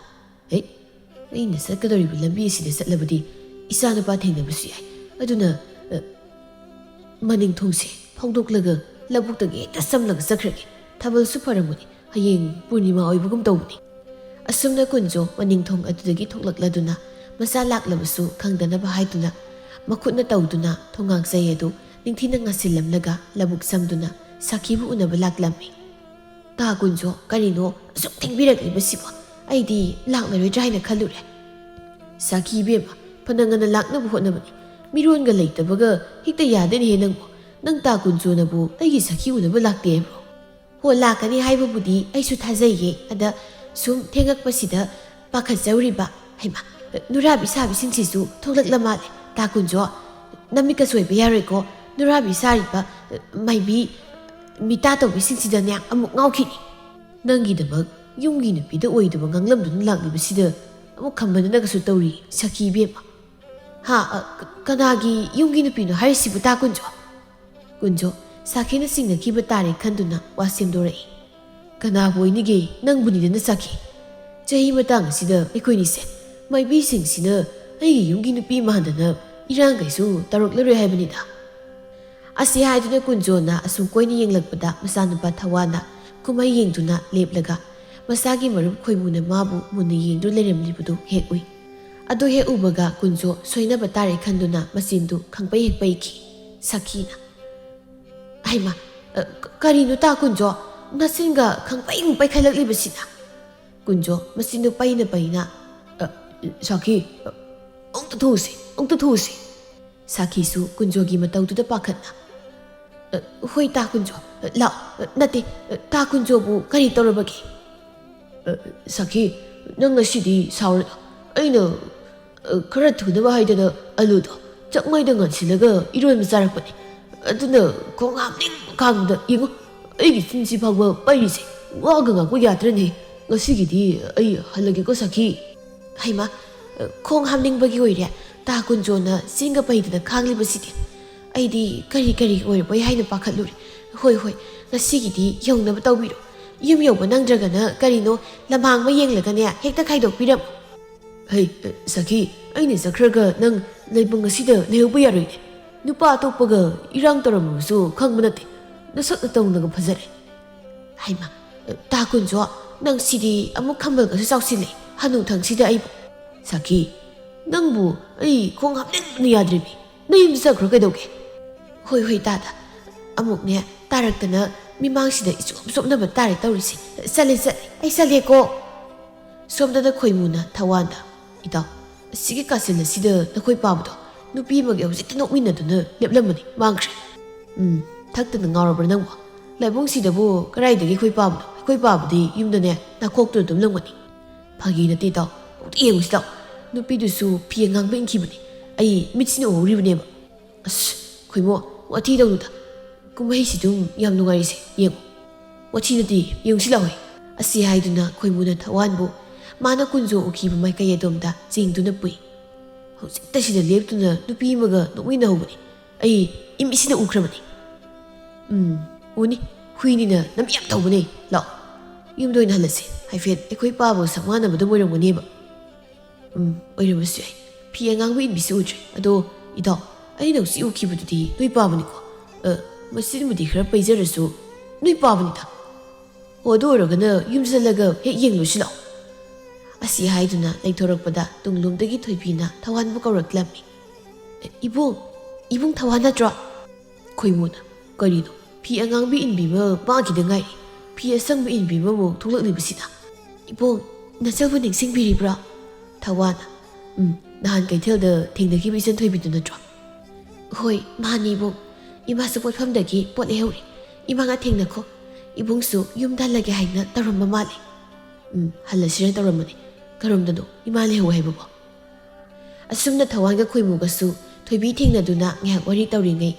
ꯑꯩꯅ ꯆꯠꯀꯗꯧꯔꯤꯕ ꯂꯝꯕꯤ ꯑꯁꯤꯗ ꯆꯠꯂꯕꯗꯤ ꯏꯆꯥ ꯅꯨꯄꯥ ꯊꯦꯡꯅꯕꯁꯨ ꯌꯥꯏ ꯑꯗꯨꯅ ꯃꯅꯤꯡ ꯊꯣꯡꯁꯦ ꯐꯥꯎꯗꯣꯛꯂꯒ ꯂꯧꯕꯨꯛꯇꯒꯤ ꯍꯦꯛꯇ ꯆꯝꯂꯒ ꯆꯠꯈ꯭ꯔꯒꯦ ꯊꯥꯕꯜꯁꯨ ꯐꯔꯝꯒꯅꯤ ꯍꯌꯦꯡ ꯄꯨꯔꯅꯤꯃꯥ ꯑꯣꯏꯕꯒꯨꯝ ꯇꯧꯕꯅꯤ ꯑꯁꯨꯝꯅ ꯀꯨꯟꯖꯣ ꯃꯅꯤꯡꯊꯣꯡ ꯑꯗꯨꯗꯒꯤ ꯊꯣꯛꯂꯛꯂꯗꯨꯅ ꯃꯆꯥ ꯂꯥꯛꯂꯕꯁꯨ ꯈꯪꯗꯅꯕ ꯍꯥꯏꯗꯨꯅ ꯃꯈꯨꯠꯅ ꯇꯧꯗꯨꯅ ꯊꯣꯡꯒꯥꯡꯆꯩ ꯑꯗꯨ ꯅꯤꯡꯊꯤꯅ ꯉꯥꯁꯤꯜꯂꯝꯂꯒ ꯂꯧꯕꯨꯛ ꯁꯝꯗꯨꯅ ꯁꯈꯤꯕꯨ ꯎꯅꯕ ꯂꯥꯛꯂꯝꯃꯤ ꯇꯥ ꯀꯨꯟꯖꯣ ꯀꯔꯤꯅꯣ ꯑꯁꯨꯛ ꯊꯦꯡꯕꯤꯔꯛꯂꯤꯕꯁꯤꯕꯣ ꯑꯩꯗꯤ ꯂꯥꯛꯂꯔꯣꯏꯗ꯭ꯔꯥ ꯍꯥꯏꯅ ꯈꯜꯂꯨꯔꯦ ꯁꯈꯤ ꯏꯕꯦꯝꯃ ꯐꯅ ꯉꯟꯅ ꯂꯥꯛꯅꯕ ꯍꯣꯠꯅꯕꯅꯤ ꯃꯤꯔꯣꯟꯒ ꯂꯩꯇꯕꯒ ꯍꯦꯛꯇ ꯌꯥꯗꯦꯅꯦꯍꯦ ꯅꯪꯕꯨ ꯅꯪ ꯇꯥ ꯀꯨꯟꯖꯣꯅꯕꯨ ꯑꯩꯒꯤ ꯁꯈꯤ ꯎꯅꯕ ꯂꯥꯛꯇꯦ ꯍꯥꯏꯕ꯭ꯔꯣ ꯍꯣ ꯂꯥꯛꯀꯅꯤ ꯍꯥꯏꯕꯕꯨꯗꯤ ꯑꯩꯁꯨ ꯊꯥꯖꯩꯌꯦ ꯑꯗ ꯁꯨꯝ ꯊꯦꯡꯉꯛꯄꯁꯤꯗ ꯄꯥꯈꯠꯆꯧꯔꯤꯕ ꯍꯩꯃ ꯅꯨꯔꯥꯕꯤ ꯁꯥꯕꯤꯁꯤꯡꯁꯤꯁꯨ ꯊꯣꯛꯂꯛꯂ ꯃꯥꯜꯂꯦ ꯇꯥ ꯀꯨꯟꯖꯣ ꯅꯃꯤꯠꯀ ꯁꯣꯏꯕ ꯌꯥꯔꯣꯏꯀꯣ ꯅꯨꯔꯥꯕꯤ ꯁꯥꯔꯤꯕ ꯃꯥꯏꯕꯤ ꯃꯤꯇꯥ ꯇꯧꯕꯤꯁꯤꯡꯁꯤꯗꯅꯦ ꯑꯃꯨꯛ ꯉꯥꯎꯈꯤꯅꯤ ꯅꯪꯒꯤꯗꯃꯛ ꯌꯨꯝꯒꯤ ꯅꯨꯄꯤꯗ ꯑꯣꯏꯗꯕ ꯉꯥꯡꯂꯝꯗꯨꯅ ꯂꯥꯛꯂꯤꯕꯁꯤꯗ ꯑꯃꯨꯛ ꯈꯝꯕꯗꯅꯒꯁꯨ ꯇꯧꯔꯤ ꯁꯈꯤ ꯏꯕꯦꯝꯃ ꯀꯅꯥꯒꯤ ꯌꯨꯝꯒꯤ ꯅꯨꯄꯤꯅꯣ ꯍꯥꯏꯔꯤꯁꯤꯕꯨ ꯇꯥ ꯀꯨꯟꯖꯣ ꯀꯨꯟꯖꯣ ꯁꯥꯈꯤꯅ ꯆꯤꯡꯅꯈꯤꯕ ꯇꯥꯔꯦ ꯈꯟꯗꯨꯅ ꯋꯥ ꯁꯦꯝꯗꯣꯔꯛꯏ ꯀꯅꯥꯕꯨ ꯑꯣꯏꯅꯤꯒꯦ ꯅꯪꯕꯨꯅꯤꯗꯅ ꯁꯈꯤ ꯆꯍꯤ ꯃꯇꯥꯡ ꯑꯁꯤꯗ ꯑꯩꯈꯣꯏꯅꯤꯁꯦ ꯃꯥꯏꯕꯤꯁꯤꯡꯁꯤꯅ ꯑꯩꯒꯤ ꯌꯨꯝꯒꯤ ꯅꯨꯄꯤ ꯃꯥꯟꯗꯅ ꯏꯔꯥꯡ ꯀꯩꯁꯨ ꯇꯧꯔꯛꯂꯔꯣꯏ ꯍꯥꯏꯕꯅꯤꯗ ꯑꯁꯤ ꯍꯥꯏꯗꯨꯅ ꯀꯨꯟꯖꯣꯅ ꯑꯁꯨꯝ ꯀꯣꯏꯅ ꯌꯦꯡꯂꯛꯄꯗ ꯃꯆꯥꯅꯨꯄꯥ ꯊꯋꯥꯟꯅ ꯀꯨꯝꯍꯩ ꯌꯦꯡꯗꯨꯅ ꯂꯦꯞꯂꯒ ꯃꯁꯥꯒꯤ ꯃꯔꯨꯞ ꯈꯣꯏꯃꯨꯅ ꯃꯥꯕꯨ ꯃꯨꯟꯅ ꯌꯦꯡꯗꯨ ꯂꯩꯔꯝꯂꯤꯕꯗꯨ ꯍꯦꯛ ꯎꯏ ꯑꯗꯨ ꯍꯦꯛ ꯎꯕꯒ ꯀꯨꯟꯖꯣ ꯁꯣꯏꯅꯕ ꯇꯥꯔꯦ ꯈꯟꯗꯨꯅ ꯃꯆꯤꯟꯗꯨ ꯈꯪꯄꯩ ꯍꯦꯛ ꯄꯩꯈꯤ ꯁꯈꯤꯅ ꯍꯩꯃ ꯀꯔꯤꯅꯣ ꯇꯥ ꯀꯨꯟꯖꯣ ꯅꯆꯤꯟꯒ ꯈꯪꯄꯩꯃꯨꯛ ꯄꯩꯈꯠꯂꯛꯂꯤꯕꯁꯤꯅ ꯀꯨꯟꯖꯣ ꯃꯆꯤꯟꯗꯨ ꯄꯩꯅ ꯄꯩꯅ ꯁꯈꯤ ꯑꯃꯨꯛꯇ ꯊꯣꯛꯎꯁꯤ ꯁꯈꯤꯁꯨ ꯀꯨꯟꯖꯣꯒꯤ ꯃꯇꯧꯗꯨꯗ ꯄꯥꯈꯠꯅ ꯍꯣꯏ ꯇꯥ ꯀꯨꯟꯖꯣ ꯂꯥꯛꯑꯣ ꯅꯠꯇꯦ ꯇꯥ ꯀꯨꯟꯖꯣꯕꯨ ꯀꯔꯤ ꯇꯧꯔꯕꯒꯦ ꯁꯈꯤ ꯅꯪ ꯉꯁꯤꯗꯤ ꯁꯥꯎꯔꯅꯨ ꯑꯩꯅ ꯈꯔ ꯊꯨꯅꯕ ꯍꯥꯏꯗꯅ ꯑꯂꯨꯗꯣ ꯆꯥꯛꯃꯩꯗ ꯉꯥꯟꯁꯤꯜꯂꯒ ꯏꯔꯣꯟꯕ ꯆꯥꯔꯛꯄꯅꯦ ꯑꯗꯨꯅ ꯈꯣꯡ ꯍꯥꯝꯅꯤꯡꯕ ꯀꯥꯡꯗ ꯌꯦꯡꯉꯨ ꯑꯩꯒꯤ ꯆꯤꯟꯁꯤ ꯐꯥꯎꯕ ꯄꯩꯔꯤꯁꯦ ꯋꯥꯒ ꯉꯥꯡꯕ ꯌꯥꯗ꯭ꯔꯅꯦ ꯉꯁꯤꯒꯤꯗꯤ ꯑꯩ ꯍꯜꯂꯒꯦꯀꯣ ꯁꯈꯤ ꯍꯩꯃ ꯈꯣꯡ ꯍꯥꯝꯅꯤꯡꯕꯒꯤ ꯑꯣꯏꯔꯦ ꯇꯥ ꯀꯨꯟꯖꯣꯅ ꯆꯤꯡꯒ ꯄꯩꯗꯅ ꯈꯥꯡꯂꯤꯕꯁꯤꯗꯤ ꯑꯩꯗꯤ ꯀꯔꯤ ꯑꯣꯏꯔꯕꯣꯏ ꯍꯥꯏꯅ ꯄꯥꯈꯠꯂꯨꯔꯦ ꯍꯣꯏ ꯉꯁꯤꯒꯤꯗꯤ ꯌꯧꯅꯕ ꯇꯧꯕꯤꯔꯣ ꯌꯨꯝ ꯌꯧꯕ ꯅꯪꯗ꯭ꯔꯒꯅ ꯀꯔꯤꯅꯣ ꯂꯝꯍꯥꯡꯕ ꯌꯦꯡꯂꯒꯅꯦ ꯍꯦꯛꯇ ꯈꯥꯏꯗꯣꯛꯄꯤꯔꯝꯃꯣ ꯍꯩ ꯁꯈꯤ ꯑꯩꯅ ꯆꯠꯈ꯭ꯔꯒ ꯅꯪ ꯂꯩꯕꯨꯡ ꯑꯁꯤꯗ ꯂꯩꯍꯧꯕ ꯌꯥꯔꯣꯏꯅꯦ ꯅꯨꯄꯥ ꯑꯇꯣꯞꯄꯒ ꯏꯔꯥꯡ ꯇꯧꯔꯝꯃꯕꯁꯨ ꯈꯪꯕ ꯅꯠꯇꯦ ꯅꯁꯛꯅ ꯇꯧꯅꯒ ꯐꯖꯔꯦ ꯍꯩꯃ ꯇꯥ ꯀꯨꯟꯖꯣ ꯅꯪ ꯁꯤꯗꯤ ꯑꯃꯨꯛ ꯈꯝꯕꯜꯒꯁꯨ ꯆꯥꯎꯁꯤꯜꯂꯦ ꯍꯅꯨꯊꯪꯁꯤꯗ ꯑꯩꯕꯨ ꯁꯈꯤ ꯅꯪꯕꯨ ꯑꯩ ꯈꯣꯡ ꯍꯥꯞꯅꯤꯡꯕꯅ ꯌꯥꯗ꯭ꯔꯤꯃꯤ ꯅꯌꯨꯝꯗ ꯆꯠꯈ꯭ꯔꯣ ꯀꯩꯗꯧꯒꯦ ꯍꯣꯏ ꯇꯥꯗ ꯑꯃꯨꯛꯅꯦ ꯇꯥꯔꯛꯇꯅ ꯃꯤꯃꯥꯡꯁꯤꯗ ꯆꯣꯞꯅꯕ ꯇꯥꯔꯦ ꯇꯧꯔꯤꯁꯦ ꯆꯠꯂꯦ ꯑꯩ ꯆꯠꯂꯦꯀꯣ ꯁꯣꯝꯗꯅ ꯈꯣꯏꯃꯨꯅ ꯊꯋꯥꯟꯗ ꯏꯇꯥꯎ ꯑꯁꯤꯒꯤ ꯀꯥꯆꯤꯟ ꯑꯁꯤꯗ ꯅꯈꯣꯏ ꯄꯥꯕꯗꯣ ꯅꯨꯄꯤ ꯑꯃꯒꯤ ꯍꯧꯖꯤꯛꯇ ꯅꯣꯛꯃꯤꯟꯅꯗꯨꯅ ꯂꯦꯞꯂꯝꯕꯅꯤ ꯃꯥꯡꯈ꯭ꯔꯦ ꯊꯛꯇꯅ ꯉꯥꯎꯔꯕ꯭ꯔꯥ ꯅꯪꯕꯨ ꯂꯥꯏꯕꯨꯡꯁꯤꯗꯕꯨ ꯀꯗꯥꯏꯗꯒꯤ ꯑꯩꯈꯣꯏ ꯄꯥꯕꯅꯣ ꯑꯩꯈꯣꯏ ꯄꯥꯕꯗꯤ ꯌꯨꯝꯗꯅꯦ ꯅꯥꯀꯣꯛꯇꯨꯅ ꯑꯗꯨꯝ ꯂꯪꯒꯅꯤ ꯐꯥꯒꯤ ꯅꯠꯇꯦ ꯏꯇꯥꯎ ꯑꯃꯨꯛꯇ ꯌꯦꯡꯉꯨꯁꯤ ꯏꯇꯥꯎ ꯅꯨꯄꯤꯗꯨꯁꯨ ꯐꯤ ꯑꯉꯥꯡꯕ ꯏꯟꯈꯤꯕꯅꯤ ꯑꯩ ꯃꯤꯠꯁꯤꯅ ꯎꯍꯧꯔꯤꯕꯅꯦꯕ ꯑꯁ ꯈꯣꯏꯃꯣ ꯋꯥꯊꯤ ꯇꯧꯅꯨꯗ ꯀꯨꯝꯍꯩꯁꯤ ꯑꯗꯨꯝ ꯌꯥꯝ ꯅꯨꯡꯉꯥꯏꯔꯤꯁꯦ ꯌꯦꯡꯉꯨ ꯋꯥꯊꯤꯅꯗꯤ ꯌꯦꯡꯁꯤꯜꯂꯛꯑꯣꯏ ꯑꯁꯤ ꯍꯥꯏꯗꯨꯅ ꯈꯣꯏꯃꯨꯅ ꯊꯋꯥꯟꯕꯨ ꯃꯥꯅ ꯀꯨꯟꯖꯣ ꯎꯈꯤꯕ ꯃꯥꯏꯀꯩ ꯑꯗꯣꯝꯗ ꯆꯤꯡꯗꯨꯅ ꯄꯨꯏ ꯍꯧꯖꯤꯛꯇ ꯁꯤꯗ ꯂꯦꯞꯇꯨꯅ ꯅꯨꯄꯤ ꯑꯃꯒ ꯅꯣꯛꯃꯤꯟꯅꯍꯧꯕꯅꯤ ꯑꯩ ꯏꯃꯤꯠꯁꯤꯅ ꯎꯈ꯭ꯔꯕꯅꯤ ꯎꯅꯤ ꯍꯨꯏꯅꯤꯅ ꯅꯝ ꯌꯥꯝ ꯇꯧꯕꯅꯦ ꯂꯥꯛꯑꯣ ꯌꯨꯝꯗ ꯑꯣꯏꯅ ꯍꯜꯂꯁꯤ ꯍꯥꯏꯐꯦꯠ ꯑꯩꯈꯣꯏ ꯄꯥꯕꯨ ꯁꯛ ꯃꯥꯟꯅꯕꯗ ꯑꯣꯏꯔꯝꯒꯅꯦꯕ ꯑꯣꯏꯔꯝꯕꯁꯨ ꯌꯥꯏ ꯐꯤ ꯑꯉꯥꯡꯕ ꯏꯟꯕꯤꯁꯤ ꯎꯗ꯭ꯔꯦ ꯑꯗꯣ ꯏꯇꯥꯎ ꯑꯩꯅ ꯍꯧꯖꯤꯛ ꯎꯈꯤꯕꯗꯨꯗꯤ ꯅꯣꯏ ꯄꯥꯕꯅꯤꯀꯣ ꯃꯁꯤꯃꯗꯤ ꯈꯔ ꯄꯩꯖꯔꯁꯨ ꯅꯣꯏ ꯄꯥꯕꯅꯤꯗ ꯑꯣ ꯑꯗꯨ ꯑꯣꯏꯔꯒꯅ ꯌꯨꯝ ꯆꯠꯂꯒ ꯍꯦꯛ ꯌꯦꯡꯂꯨꯁꯤ ꯂꯥꯛꯑꯣ ꯑꯁꯤ ꯍꯥꯏꯗꯨꯅ ꯂꯩꯊꯣꯔꯛꯄꯗ ꯇꯨꯡꯂꯣꯝꯗꯒꯤ ꯊꯣꯏꯕꯤꯅ ꯊꯋꯥꯟꯕꯨ ꯀꯧꯔꯛꯂꯝꯃꯤ ꯏꯕꯨꯡ ꯊꯋꯥꯟ ꯅꯠꯇ꯭ꯔꯣ ꯈꯣꯏꯃꯨꯅ ꯀꯔꯤꯅꯣ ꯐꯤ ꯑꯉꯥꯡꯕꯤ ꯏꯟꯕꯤꯕ ꯃꯥꯒꯤꯗ ꯉꯥꯏꯔꯤ ꯐꯤ ꯑꯁꯪꯕ ꯏꯟꯕꯤꯕ ꯑꯃꯨꯛ ꯊꯣꯛꯂꯛꯂꯤꯕꯁꯤꯗ ꯏꯕꯨꯡ ꯅꯆꯜꯕꯨ ꯅꯤꯡꯁꯤꯡꯕꯤꯔꯤꯕ꯭ꯔꯥ ꯊꯋꯥꯟꯅ ꯅꯍꯥꯟ ꯀꯩꯊꯦꯜꯗ ꯊꯦꯡꯅꯈꯤꯕ ꯏꯆꯟ ꯊꯣꯏꯕꯤꯗꯨ ꯅꯠꯇ꯭ꯔꯣ ꯍꯣꯏ ꯃꯥꯅꯤ ꯏꯕꯨꯡ ꯏꯃꯥꯁꯨ ꯄꯣꯠꯐꯝꯗꯒꯤ ꯄꯣꯠ ꯂꯩꯍꯧꯔꯤ ꯏꯃꯥꯒ ꯊꯦꯡꯅꯈꯣ ꯏꯕꯨꯡꯁꯨ ꯌꯨꯝꯗ ꯍꯜꯂꯒꯦ ꯍꯥꯏꯅ ꯇꯧꯔꯝꯕ ꯃꯥꯜꯂꯤ ꯍꯜꯂꯁꯤꯔ ꯇꯧꯔꯝꯕꯅꯤ ꯀꯔꯣꯝꯗꯅꯣ ꯏꯃꯥ ꯂꯩꯍꯧ ꯍꯥꯏꯕꯕꯣ ꯑꯁꯨꯝꯅ ꯊꯋꯥꯟꯒ ꯈꯣꯏꯃꯨꯒꯁꯨ ꯊꯣꯏꯕꯤ ꯊꯦꯡꯅꯗꯨꯅ ꯉꯥꯏꯍꯥꯛ ꯋꯥꯔꯤ ꯇꯧꯔꯤꯉꯩ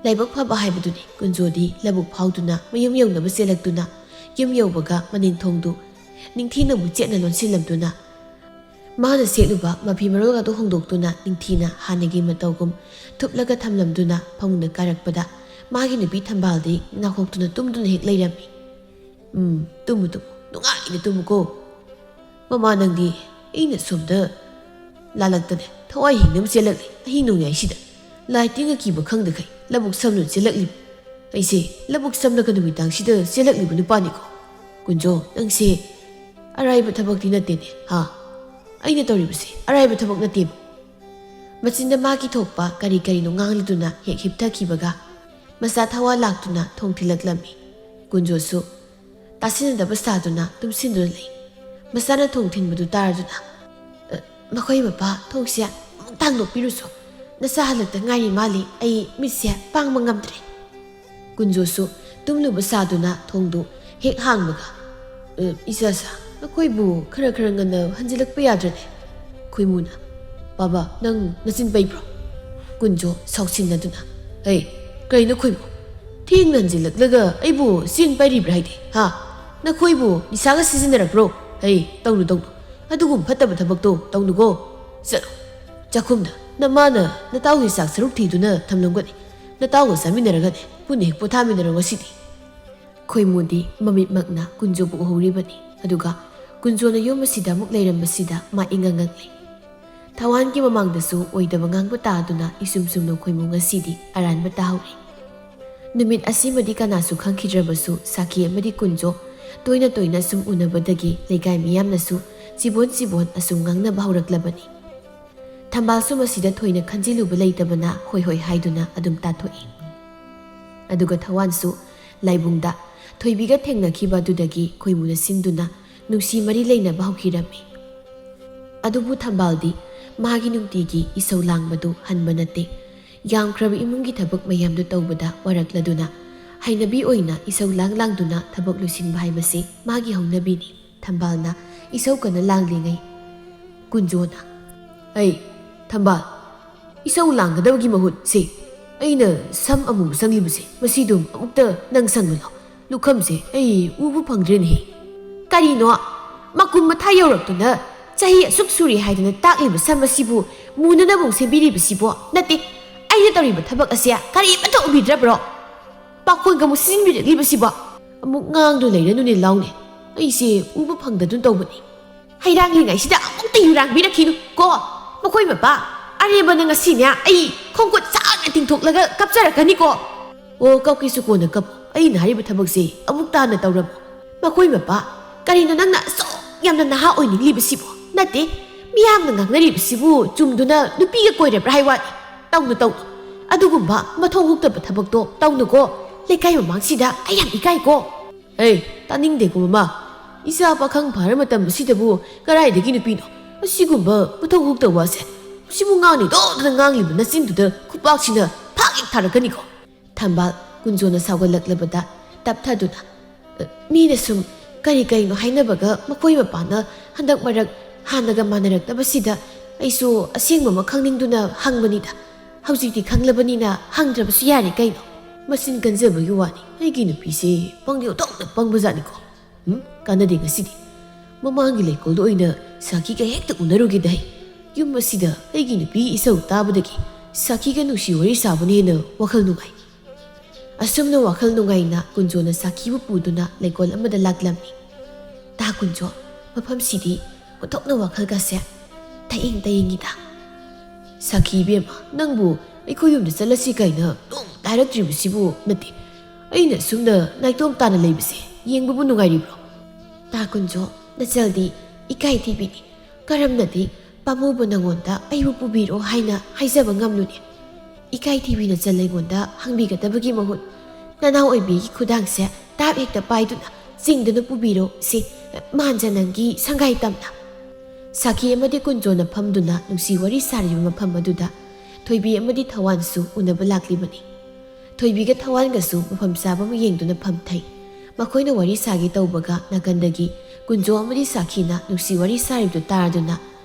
ꯂꯥꯏꯕꯛ ꯐꯕ ꯍꯥꯏꯕꯗꯨꯅꯤ ꯀꯨꯟꯖꯣꯗꯤ ꯂꯧꯕꯨꯛ ꯐꯥꯎꯗꯨꯅ ꯃꯌꯨꯝ ꯌꯧꯅꯕ ꯆꯦꯜꯂꯛꯇꯨꯅ ꯌꯨꯝ ꯌꯧꯕꯒ ꯃꯅꯤꯡꯊꯣꯡꯗꯨ ꯅꯤꯡꯊꯤꯅ ꯑꯃꯨꯛ ꯆꯦꯠꯅ ꯂꯣꯟꯁꯤꯜꯂꯝꯗꯨꯅ ꯃꯥꯅ ꯁꯦꯠꯂꯨꯕ ꯃꯐꯤ ꯃꯔꯣꯜ ꯑꯗꯨ ꯍꯣꯡꯗꯣꯛꯇꯨꯅ ꯅꯤꯡꯊꯤꯅ ꯍꯥꯟꯅꯒꯤ ꯃꯇꯧꯒꯨꯝ ꯊꯨꯞꯂꯒ ꯊꯝꯂꯝꯗꯨꯅ ꯐꯃꯨꯡꯗ ꯀꯥꯔꯛꯄꯗ ꯃꯥꯒꯤ ꯅꯨꯄꯤ ꯊꯝꯕꯥꯜꯗꯤ ꯅꯥꯍꯣꯛꯇꯨꯅ ꯇꯨꯝꯗꯨꯅ ꯍꯦꯛ ꯂꯩꯔꯝꯃꯤ ꯇꯨꯝꯃꯨ ꯅꯨꯡꯉꯥꯏꯅ ꯇꯨꯝꯃꯨꯀꯣ ꯃꯃꯥ ꯅꯪꯗꯤ ꯑꯩꯅ ꯁꯣꯝꯗ ꯂꯥꯜꯂꯛꯇꯅꯦ ꯊꯋꯥꯏ ꯍꯤꯡꯅꯕ ꯆꯦꯜꯂꯛꯂꯤ ꯑꯍꯤꯡ ꯅꯣꯡꯌꯥꯏꯁꯤꯗ ꯂꯥꯏ ꯇꯤꯡꯉ ꯀꯤꯕ ꯈꯪꯗꯈꯩ ꯂꯧꯕꯨꯛ ꯁꯝꯅ ꯆꯦꯜꯂꯛꯂꯤꯕ ꯑꯩꯁꯦ ꯂꯧꯕꯨꯛ ꯁꯝꯂꯒ ꯅꯨꯃꯤꯗꯥꯡꯁꯤꯗ ꯆꯦꯜꯂꯛꯂꯤꯕ ꯅꯨꯄꯥꯅꯤꯀꯣ ꯀꯨꯟꯖꯣ ꯅꯪꯁꯦ ꯑꯔꯥꯏꯕ ꯊꯕꯛꯇꯤ ꯅꯠꯇꯦꯅꯦ ꯑꯩꯅ ꯇꯧꯔꯤꯕꯁꯦ ꯑꯔꯥꯏꯕ ꯊꯕꯛ ꯅꯠꯇꯦꯕ ꯃꯆꯤꯟꯗ ꯃꯥꯒꯤ ꯊꯣꯛꯄ ꯀꯔꯤ ꯀꯔꯤꯅꯣ ꯉꯥꯡꯂꯗꯨꯅ ꯍꯦꯛ ꯍꯤꯞꯊꯈꯤꯕꯒ ꯃꯆꯥ ꯊꯋꯥ ꯂꯥꯛꯇꯨꯅ ꯊꯣꯡ ꯊꯤꯜꯂꯛꯂꯝꯃꯤ ꯀꯨꯟꯖꯣꯁꯨ ꯇꯥꯁꯤꯟꯅꯗꯕ ꯁꯥꯗꯨꯅ ꯇꯨꯝꯁꯤꯟꯗꯨꯅ ꯂꯩ ꯃꯆꯥꯅ ꯊꯣꯡ ꯊꯤꯟꯕꯗꯨ ꯇꯥꯔꯗꯨꯅ ꯃꯈꯣꯏ ꯃꯄꯥ ꯊꯣꯡꯁꯦ ꯑꯃꯨꯛꯇꯪ ꯅꯣꯛꯄꯤꯔꯨꯁꯨ ꯅꯆꯥ ꯍꯜꯂꯛꯇ ꯉꯥꯏꯔꯤ ꯃꯥꯜꯂꯤ ꯑꯩ ꯃꯤꯠꯁꯦ ꯄꯥꯡꯕ ꯉꯝꯗ꯭ꯔꯦ ꯀꯨꯟꯖꯣꯁꯨ ꯇꯨꯝꯂꯨꯕ ꯁꯥꯗꯨꯅ ꯊꯣꯡꯗꯨ ꯍꯦꯛ ꯍꯥꯡꯕꯒ ꯏꯆꯥꯁꯥ ꯑꯩꯈꯣꯏꯕꯨ ꯈꯔ ꯉꯟꯅ ꯍꯟꯖꯤꯜꯂꯛꯄ ꯌꯥꯗ꯭ꯔꯅꯦ ꯈꯣꯏꯃꯨꯅ ꯕꯥꯕꯥ ꯅꯪ ꯅꯆꯤꯟ ꯄꯩꯕ꯭ꯔꯣ ꯀꯨꯟꯖꯣ ꯁꯥꯎꯁꯤꯟꯅꯗꯨꯅ ꯀꯩꯅꯣ ꯈꯣꯏꯃꯨ ꯊꯦꯡꯅ ꯍꯟꯖꯤꯜꯂꯛꯂꯒ ꯑꯩꯕꯨ ꯆꯤꯟ ꯄꯩꯔꯤꯕ꯭ꯔꯥ ꯍꯥꯏꯗꯤ ꯅꯈꯣꯏꯕꯨ ꯅꯤꯁꯥꯒ ꯁꯤꯖꯤꯟꯅꯔꯛꯄ꯭ꯔꯣ ꯇꯧꯅꯨ ꯑꯗꯨꯒꯨꯝꯕ ꯐꯠꯇꯕ ꯊꯕꯛꯇꯣ ꯇꯧꯅꯨꯀꯣ ꯆꯠꯂꯣ ꯆꯥꯛꯈꯨꯝꯗ ꯅꯃꯥꯅ ꯅꯇꯥꯎꯒꯤ ꯆꯥꯛ ꯁꯔꯨꯛ ꯊꯤꯗꯨꯅ ꯊꯝꯂꯝꯒꯅꯤ ꯅꯇꯥꯎꯒ ꯆꯥꯃꯤꯟꯅꯔꯒꯅꯦ ꯄꯨꯟꯅ ꯍꯦꯛ ꯄꯣꯊꯥꯃꯤꯟꯅꯔꯣ ꯉꯁꯤꯗꯤ ꯈꯣꯏꯃꯨꯗꯤ ꯃꯃꯤꯠꯃꯛꯅ ꯀꯨꯟꯖꯣꯕꯨ ꯎꯍꯧꯔꯤꯕꯅꯤ ꯑꯗꯨꯒ ꯀꯨꯟꯖꯣꯅ ꯌꯨꯝ ꯑꯁꯤꯗ ꯑꯃꯨꯛ ꯂꯩꯔꯝꯕꯁꯤꯗ ꯃꯥ ꯏꯉꯛꯉꯛꯂꯤ ꯊꯋꯥꯟꯒꯤ ꯃꯃꯥꯡꯗꯁꯨ ꯑꯣꯏꯗꯕ ꯉꯥꯡꯕ ꯇꯥꯗꯨꯅ ꯏꯁꯨꯝ ꯁꯨꯝꯅ ꯈꯣꯏꯃꯨ ꯉꯁꯤꯗꯤ ꯑꯔꯥꯟꯕ ꯇꯥꯍꯧꯔꯤ ꯅꯨꯃꯤꯠ ꯑꯁꯤꯃꯗꯤ ꯀꯅꯥꯁꯨ ꯈꯪꯈꯤꯗ꯭ꯔꯕꯁꯨ ꯁꯥꯈꯤ ꯑꯃꯗꯤ ꯀꯨꯟꯖꯣ ꯇꯣꯏꯅ ꯁꯨꯝ ꯎꯅꯕꯗꯒꯤ ꯂꯩꯀꯥꯏ ꯃꯤꯌꯥꯝꯅꯁꯨ ꯆꯤꯕꯣꯟ ꯑꯁꯨꯝ ꯉꯥꯡꯅꯕ ꯍꯧꯔꯛꯂꯕꯅꯤ ꯊꯝꯕꯥꯜꯁꯨ ꯃꯁꯤꯗ ꯊꯣꯏꯅ ꯈꯟꯖꯤꯜꯂꯨꯕ ꯂꯩꯇꯕꯅ ꯍꯣꯏ ꯍꯥꯏꯗꯨꯅ ꯑꯗꯨꯝ ꯇꯥꯊꯣꯛꯏ ꯑꯗꯨꯒ ꯊꯋꯥꯟꯁꯨ ꯂꯥꯏꯕꯨꯡꯗ ꯊꯣꯏꯕꯤꯒ ꯊꯦꯡꯅꯈꯤꯕ ꯑꯗꯨꯗꯒꯤ ꯈꯣꯏꯃꯨꯅ ꯁꯤꯟꯗꯨꯅ ꯅꯨꯡꯁꯤ ꯃꯔꯤ ꯂꯩꯅꯕ ꯍꯧꯈꯤꯔꯝꯃꯤ ꯑꯗꯨꯕꯨ ꯊꯝꯕꯥꯜꯗꯤ ꯃꯥꯒꯤ ꯅꯨꯡꯇꯤꯒꯤ ꯏꯁꯧ ꯂꯥꯡꯕꯗꯨ ꯍꯟꯕ ꯅꯠꯇꯦ ꯌꯥꯝꯈ꯭ꯔꯕ ꯏꯃꯨꯡꯒꯤ ꯊꯕꯛ ꯃꯌꯥꯝꯗꯨ ꯇꯧꯕꯗ ꯋꯥꯔꯛꯂꯗꯨꯅ ꯍꯩꯅꯕꯤ ꯑꯣꯏꯅ ꯏꯁꯧ ꯂꯥꯡꯗꯨꯅ ꯊꯕꯛ ꯂꯣꯏꯁꯤꯟꯕ ꯍꯥꯏꯕꯁꯤ ꯃꯥꯒꯤ ꯍꯧꯅꯕꯤꯅꯤ ꯊꯝꯕꯥꯜꯅ ꯏꯁꯧ ꯀꯟꯅ ꯂꯥꯡꯂꯤꯉꯩ ꯀꯨꯟꯖꯣꯅ ꯊꯝꯕꯥꯜ ꯏꯁꯧ ꯂꯥꯡꯒꯗꯕꯒꯤ ꯃꯍꯨꯠꯁꯦ ꯑꯩꯅ ꯁꯝ ꯑꯃꯨꯛ ꯁꯪꯂꯤꯕꯁꯦ ꯃꯁꯤꯗꯨꯝ ꯑꯃꯨꯛꯇ ꯅꯪ ꯁꯪꯂꯨ ꯂꯨꯈꯝꯁꯦ ꯑꯩ ꯎꯕ ꯐꯪꯗ꯭ꯔꯦꯅꯦꯍꯦ ꯀꯔꯤꯅꯣ ꯃꯀꯨꯝ ꯃꯊꯥ ꯌꯧꯔꯛꯇꯨꯅ ꯆꯍꯤ ꯑꯁꯨꯛ ꯁꯨꯔꯦ ꯍꯥꯏꯗꯨꯅ ꯇꯥꯛꯂꯤꯕ ꯁꯝ ꯑꯁꯤꯕꯨ ꯃꯨꯅꯅꯕꯨ ꯁꯦꯝꯕꯤꯔꯤꯕꯁꯤꯕꯣ ꯅꯠꯇꯦ ꯑꯩꯅ ꯇꯧꯔꯤꯕ ꯊꯕꯛ ꯑꯁꯤ ꯀꯔꯤꯃꯠꯇ ꯎꯕꯤꯗ꯭ꯔꯕ꯭ꯔꯣ ꯄꯥꯈꯣꯟꯒ ꯑꯃꯨꯛ ꯁꯤꯖꯤꯟꯕꯤꯔꯛꯂꯤꯕꯁꯤꯕꯣ ꯑꯃꯨꯛ ꯉꯥꯡꯗꯨ ꯂꯩꯔꯅꯨꯅꯦ ꯂꯥꯎꯅꯦ ꯑꯩꯁꯦ ꯎꯕ ꯐꯪꯗꯗꯨꯅ ꯇꯧꯕꯅꯤ ꯍꯩꯔꯥꯡꯂꯤꯉꯩꯁꯤꯗ ꯑꯃꯨꯛꯇ ꯌꯨꯔꯥꯡꯕꯤꯔꯛꯈꯤꯅꯨ ꯀꯣ ꯃꯈꯣꯏ ꯃꯄꯥ ꯑꯔꯦꯝꯕꯅ ꯉꯁꯤꯅꯦ ꯑꯩ ꯈꯣꯡꯈꯨꯠ ꯁꯥꯡꯅ ꯇꯤꯡꯊꯣꯛꯂꯒ ꯀꯞꯆꯔꯛꯀꯅꯤꯀꯣ ꯑꯣ ꯀꯞꯀꯦꯁꯨ ꯀꯣꯟꯅ ꯀꯞꯄꯨ ꯑꯩꯅ ꯍꯥꯏꯔꯤꯕ ꯊꯕꯛꯁꯦ ꯑꯃꯨꯛ ꯇꯥꯅ ꯇꯧꯔꯝꯃꯨ ꯃꯈꯣꯏ ꯃꯄꯥ ꯀꯔꯤꯅꯣ ꯅꯪꯅ ꯑꯁꯨꯛ ꯌꯥꯝꯅ ꯅꯍꯥ ꯑꯣꯏꯅꯤꯡꯂꯤꯕꯁꯤꯕꯣ ꯅꯠꯇꯦ ꯃꯤꯌꯥꯝꯅ ꯉꯥꯡꯅꯔꯤꯕꯁꯤꯕꯨ ꯆꯨꯝꯗꯨꯅ ꯅꯨꯄꯤꯒ ꯀꯣꯏꯔꯕ꯭ꯔꯥ ꯍꯥꯏ ꯋꯥꯅꯤ ꯇꯧꯅꯨ ꯑꯗꯨꯒꯨꯝꯕ ꯃꯊꯣꯡ ꯍꯨꯛꯇꯕ ꯊꯕꯛꯇꯣ ꯇꯧꯅꯨꯀꯣ ꯂꯩꯀꯥꯏ ꯃꯃꯥꯡꯁꯤꯗ ꯑꯩ ꯌꯥꯝ ꯏꯀꯥꯏꯀꯣ ꯇꯥꯅꯤꯡꯗꯦꯀꯣ ꯃꯃꯥ ꯏꯆꯥ ꯄꯥꯈꯪ ꯐꯥꯔ ꯃꯇꯝ ꯑꯁꯤꯗꯕꯨ ꯀꯗꯥꯏꯗꯒꯤ ꯅꯨꯄꯤꯅꯣ ꯑꯁꯤꯒꯨꯝꯕ ꯃꯊꯧ ꯍꯨꯛꯇꯕ ꯋꯥꯁꯦ ꯃꯁꯤꯕꯨ ꯉꯥꯡꯅꯤꯡꯗꯣꯗꯅ ꯉꯥꯡꯂꯤꯕ ꯅꯆꯤꯟꯗꯨꯗ ꯈꯨꯄꯥꯛꯁꯤꯅ ꯊꯥꯛ ꯍꯦꯛ ꯊꯥꯔꯛꯀꯅꯤꯀꯣ ꯊꯝꯕꯥꯜ ꯀꯨꯟꯖꯣꯅ ꯁꯥꯎꯒꯠꯂꯛꯂꯕꯗ ꯇꯞꯊꯗꯨꯅ ꯃꯤꯅ ꯁꯨꯝ ꯀꯔꯤꯅꯣ ꯍꯥꯏꯅꯕꯒ ꯃꯈꯣꯏ ꯃꯄꯥꯅ ꯍꯟꯗꯛ ꯃꯔꯛ ꯍꯥꯟꯅꯒ ꯃꯥꯟꯅꯔꯛꯇꯕꯁꯤꯗ ꯑꯩꯁꯨ ꯑꯁꯦꯡꯕ ꯑꯃ ꯈꯪꯅꯤꯡꯗꯨꯅ ꯍꯪꯕꯅꯤꯗ ꯍꯧꯖꯤꯛꯇꯤ ꯈꯪꯂꯕꯅꯤꯅ ꯍꯪꯗ꯭ꯔꯕꯁꯨ ꯌꯥꯔꯦ ꯀꯩꯅꯣ Masin kanjabagi wani aigi nupise pangdi otokna pangbajani ko. Kanade ngasidi. Mamangi leikoldo oina Saki ga hekta unarugi dai. Yum masida aigi nupi isau tabadagi Saki ga nusi wari sabane na wakhal nungai. Asumna wakhal nungai na Kunjo na Saki bu puduna leikol amada laklamni. Ta Kunjo mafam sidi otokna wakhal ga se tayingi da. Saki bema nangbu aiko yum da salasi kaina dong directory busibu nati. Aina sumna naitom tana leibise yengbu bu nungai ribro. Ta Kunjo na jaldi ikai tibini karamnadi pamubu nangonda ayu pubiro haina haizaba ngamluni ikai tibina jalaigonda hangbigadabagi mahut nanaw oibigi khudangse tap hekta paiduna singduna pubiro si manjanangi sangai tamna Saki amadi Kunjona phamduna nungsi wari sariba mafam aduda thoibi amadi thawansu unaba laklibani thoibiga thawangasu mafam saba ma yengduna phamthai makoina wari sagi tawbaga nagandagi Kunjo amadi Sakina nungsi wari saribdu taraduna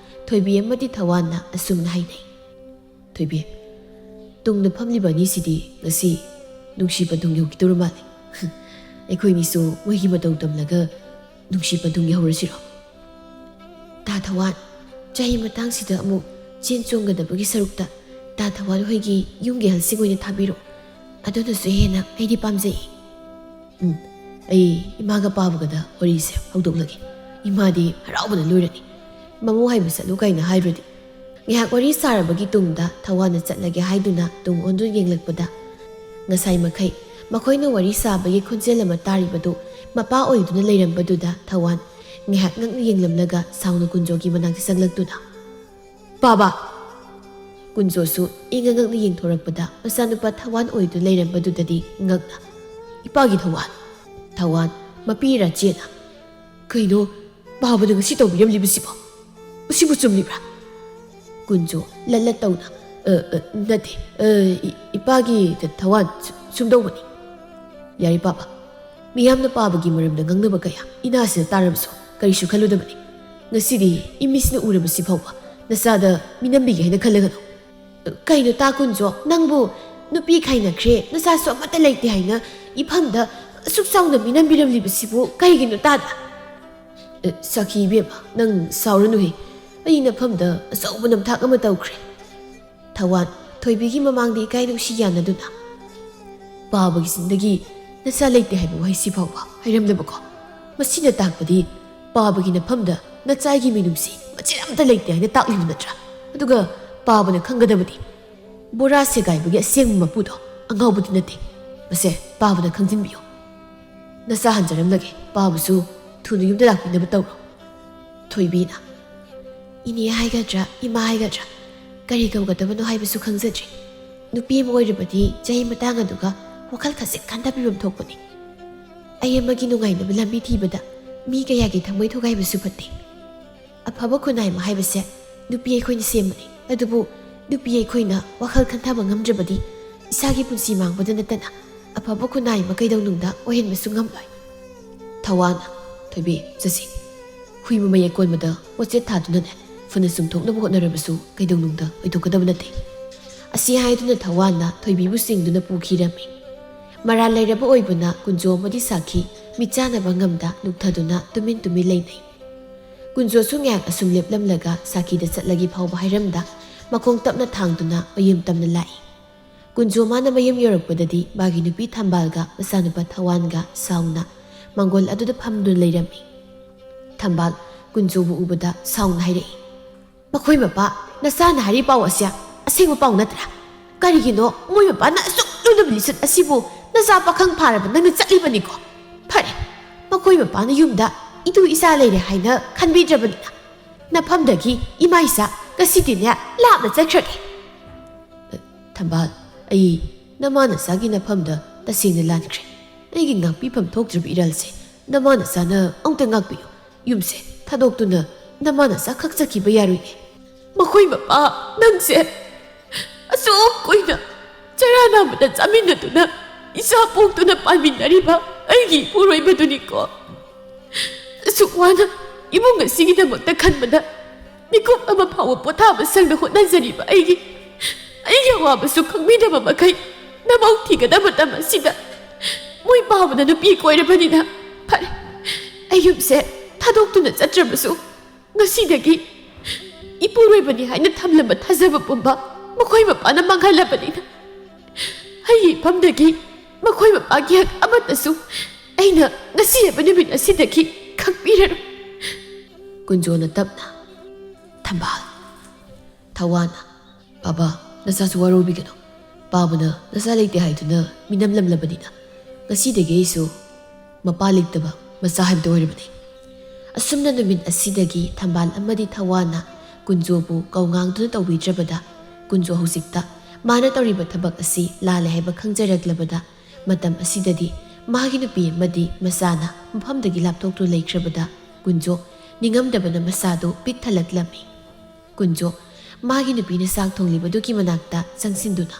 thoibi amadi thawana asumna hainai thoibi tungna phamlibani sidi ngasi nungsi padung yogiduru male ekhoi nisu moigi matau tamlaga nungsi padung yahorasiro ta thawan chahi matang sida amu chen chonggadabagi sarukta ta thawan hoigi yumge halsigoina thabiro aduna su hena aidi pamjai ai imaga pabagada warise haudoklagi imadi haraubana loirani mamu haibu satlu kaina hairadi ngihak wari sarabagi tungda thawana chatlage haiduna tung ondu yenglakpada ngasai makai makoina wari sabagi khunjel ama taribadu mapa oiduna leirambaduda thawan ngihak ngakna yenglamlaga sauna Kunjogi manakti saglakduna baba Kunjo su inga ngakna yengthorakpada masanupa thawan oidu leirambadudadi ngakna ipagi Thawan mapira chena kaino baba ngasi tawbiram libasibo usibu chumlibra Kunjo lalla tawna nate ipagi Thawan sumdawani yari baba miyamna pabagi maramda ngangnaba kaya inasina tarabso karisu khaludabani ngasidi imisna urabasi phawba nasada minambigi haina khalagano kaino ta Kunjo nangbu nupi khaina khre nasa so amata leite haina ifamda Suksauna minambiram libasibu kaigino tada Saki bema nang sauranuhi aina phamda asauba namthak ama tawkhre Thawan thoibigi mamangdi ikai nungsi yanaduna babagi sindagi nasa leite haibu haisi phawba hairamdabako masina takpadi babagi na phamda nachaigi minungsi machiramta leite haina taklibu natra aduga babana khangadabadi bora segaibagi asengma mapudo angaubudi nate mase babana khangjinbiyo Nasa hanjaram lagi babusu thunu yumda lakpinaba tawro thoibina ini haigadra ima haigadra kari kawgadabano haibasu khangzadri nupi ama oirabadi chahi matang aduga wakhal khasik khandabibam thokpani ai amagi nungainaba lambi thibada mi kayagi thamoi thogaibasu fatte afaba khunai ma haibase nupi aikhoina semani adubu nupi aikhoina wakhal khanthaba ngamdrabadi isagi punsi mangbada natana afaba khunai ma kaidonungda ohenbasu ngamloi Thawana thoibi jasi hui ma mayekol mada wache thadunane funa sumthoknaba hotnarabasu kaidonungda oidokadaba nate asi haiduna Thawana thoibi bu singduna pukhirami maral leiraba oibuna Kunjo madi Saki michanaba ngamda nukthaduna tumin leinai Kunjo sungyak asum leplamlaga Saki da chatlagi phawba hairamda makong tapna thangduna mayum tamna lai Kunjo mana mayum yorakpadadi bagi nupi Thambalga masanupa Thawanga sauna Mangol aduda phamdun leirami Thambal Kunjo bu ubada sauna hairei makhoi mapa nasana hari paw asya asengma paw natra karigino moi mapa na asuk ludablisat asibu nasa pakhang pharaba nangna chatlibani ko phare makhoi mapa na yumda itu isa leire haina khanbidrabani na phamdagi ima isa kasitinya lapna chakhrani Thambal ai namana sagi na phamda tasina lankre aigi ngakpi pham thokjrab iralse namana sana ongta ngakpiyo yumse thadoktuna namana sa khakchakiba yaruine makhoi mapa nangse asuk koina charana mata chaminatuna isa poktuna paminariba aigi puroibaduni ko asukwana ibunga sigidamakta khanbada mikup ama phawa pothaba sangna hotnajariba aigi awabasu khangmidaba makai ꯅꯃꯧ ꯊꯤꯒꯗꯕ ꯃꯇꯝ ꯑꯁꯤꯗ ꯃꯣꯏ ꯄꯥꯕꯅ ꯅꯨꯄꯤ ꯀꯣꯏꯔꯕꯅꯤꯅ ꯐꯔꯦ ꯑꯩ ꯌꯨꯝꯁꯦ ꯊꯥꯗꯣꯛꯇꯨꯅ ꯆꯠꯇ꯭ꯔꯕꯁꯨ ꯉꯁꯤꯗꯒꯤ ꯏꯄꯨꯔꯣꯏꯕꯅꯤ ꯍꯥꯏꯅ ꯊꯝꯂꯝꯕ ꯊꯥꯖꯕ ꯄꯨꯝꯕ ꯃꯈꯣꯏ ꯃꯄꯥꯅ ꯃꯥꯡꯍꯜꯂꯕꯅꯤꯅ ꯑꯩꯒꯤ ꯏꯐꯝꯗꯒꯤ ꯃꯈꯣꯏ ꯃꯄꯥꯒꯤ ꯍꯛ ꯑꯃꯠꯇꯁꯨ ꯑꯩꯅ ꯉꯁꯤ ꯍꯥꯏꯕ ꯅꯨꯃꯤꯠ ꯑꯁꯤꯗꯒꯤ ꯈꯪꯕꯤꯔꯔꯣꯏ ꯀꯨꯟꯖꯣꯅ ꯇꯞꯅ ꯊꯝꯕꯥꯜ ꯊꯋꯥꯟꯅ ꯕꯥꯕꯥ ꯅꯆꯥꯁꯨ ꯋꯥꯔꯧꯕꯤꯒꯅꯨ ꯄꯥꯕꯅ ꯅꯆꯥ ꯂꯩꯇꯦ ꯍꯥꯏꯗꯨꯅ ꯃꯤꯅꯝꯂꯝꯂꯕꯅꯤꯅ ꯉꯁꯤꯗꯒꯤ ꯑꯩꯁꯨ ꯃꯄꯥ ꯂꯩꯇꯕ ꯃꯆꯥ ꯍꯥꯏꯕꯗꯨ ꯑꯣꯏꯔꯕꯅꯤ ꯑꯁꯨꯝꯅ ꯅꯨꯃꯤꯠ ꯑꯁꯤꯗꯒꯤ ꯊꯝꯕꯥꯜ ꯑꯃꯗꯤ ꯊꯋꯥꯟꯅ ꯀꯨꯟꯖꯣꯕꯨ ꯀꯧꯉꯥꯡꯗꯨꯅ ꯇꯧꯕꯤꯗ꯭ꯔꯕꯗ ꯀꯨꯟꯖꯣ ꯍꯧꯖꯤꯛꯇ ꯃꯥꯅ ꯇꯧꯔꯤꯕ ꯊꯕꯛ ꯑꯁꯤ ꯂꯥꯜꯂꯦ ꯍꯥꯏꯕ ꯈꯪꯖꯔꯛꯂꯕꯗ ꯃꯇꯝ ꯑꯁꯤꯗꯗꯤ ꯃꯥꯒꯤ ꯅꯨꯄꯤ ꯑꯃꯗꯤ ꯃꯆꯥꯅ ꯃꯐꯝꯗꯒꯤ ꯂꯥꯞꯊꯣꯛꯇꯨꯅ ꯂꯩꯈ꯭ꯔꯕꯗ ꯀꯨꯟꯖꯣ ꯅꯤꯡꯉꯝꯗꯕꯅ ꯃꯁꯥꯗꯨ ꯄꯤꯛ ꯊꯜꯂꯛꯂꯝꯃꯤ ꯀꯨꯟꯖꯣ ꯃꯥꯒꯤ ꯅꯨꯄꯤꯅ ꯆꯥꯛ ꯊꯣꯡꯂꯤꯕꯗꯨꯒꯤ ꯃꯅꯥꯛꯇ ꯆꯪꯁꯤꯟꯗꯨꯅ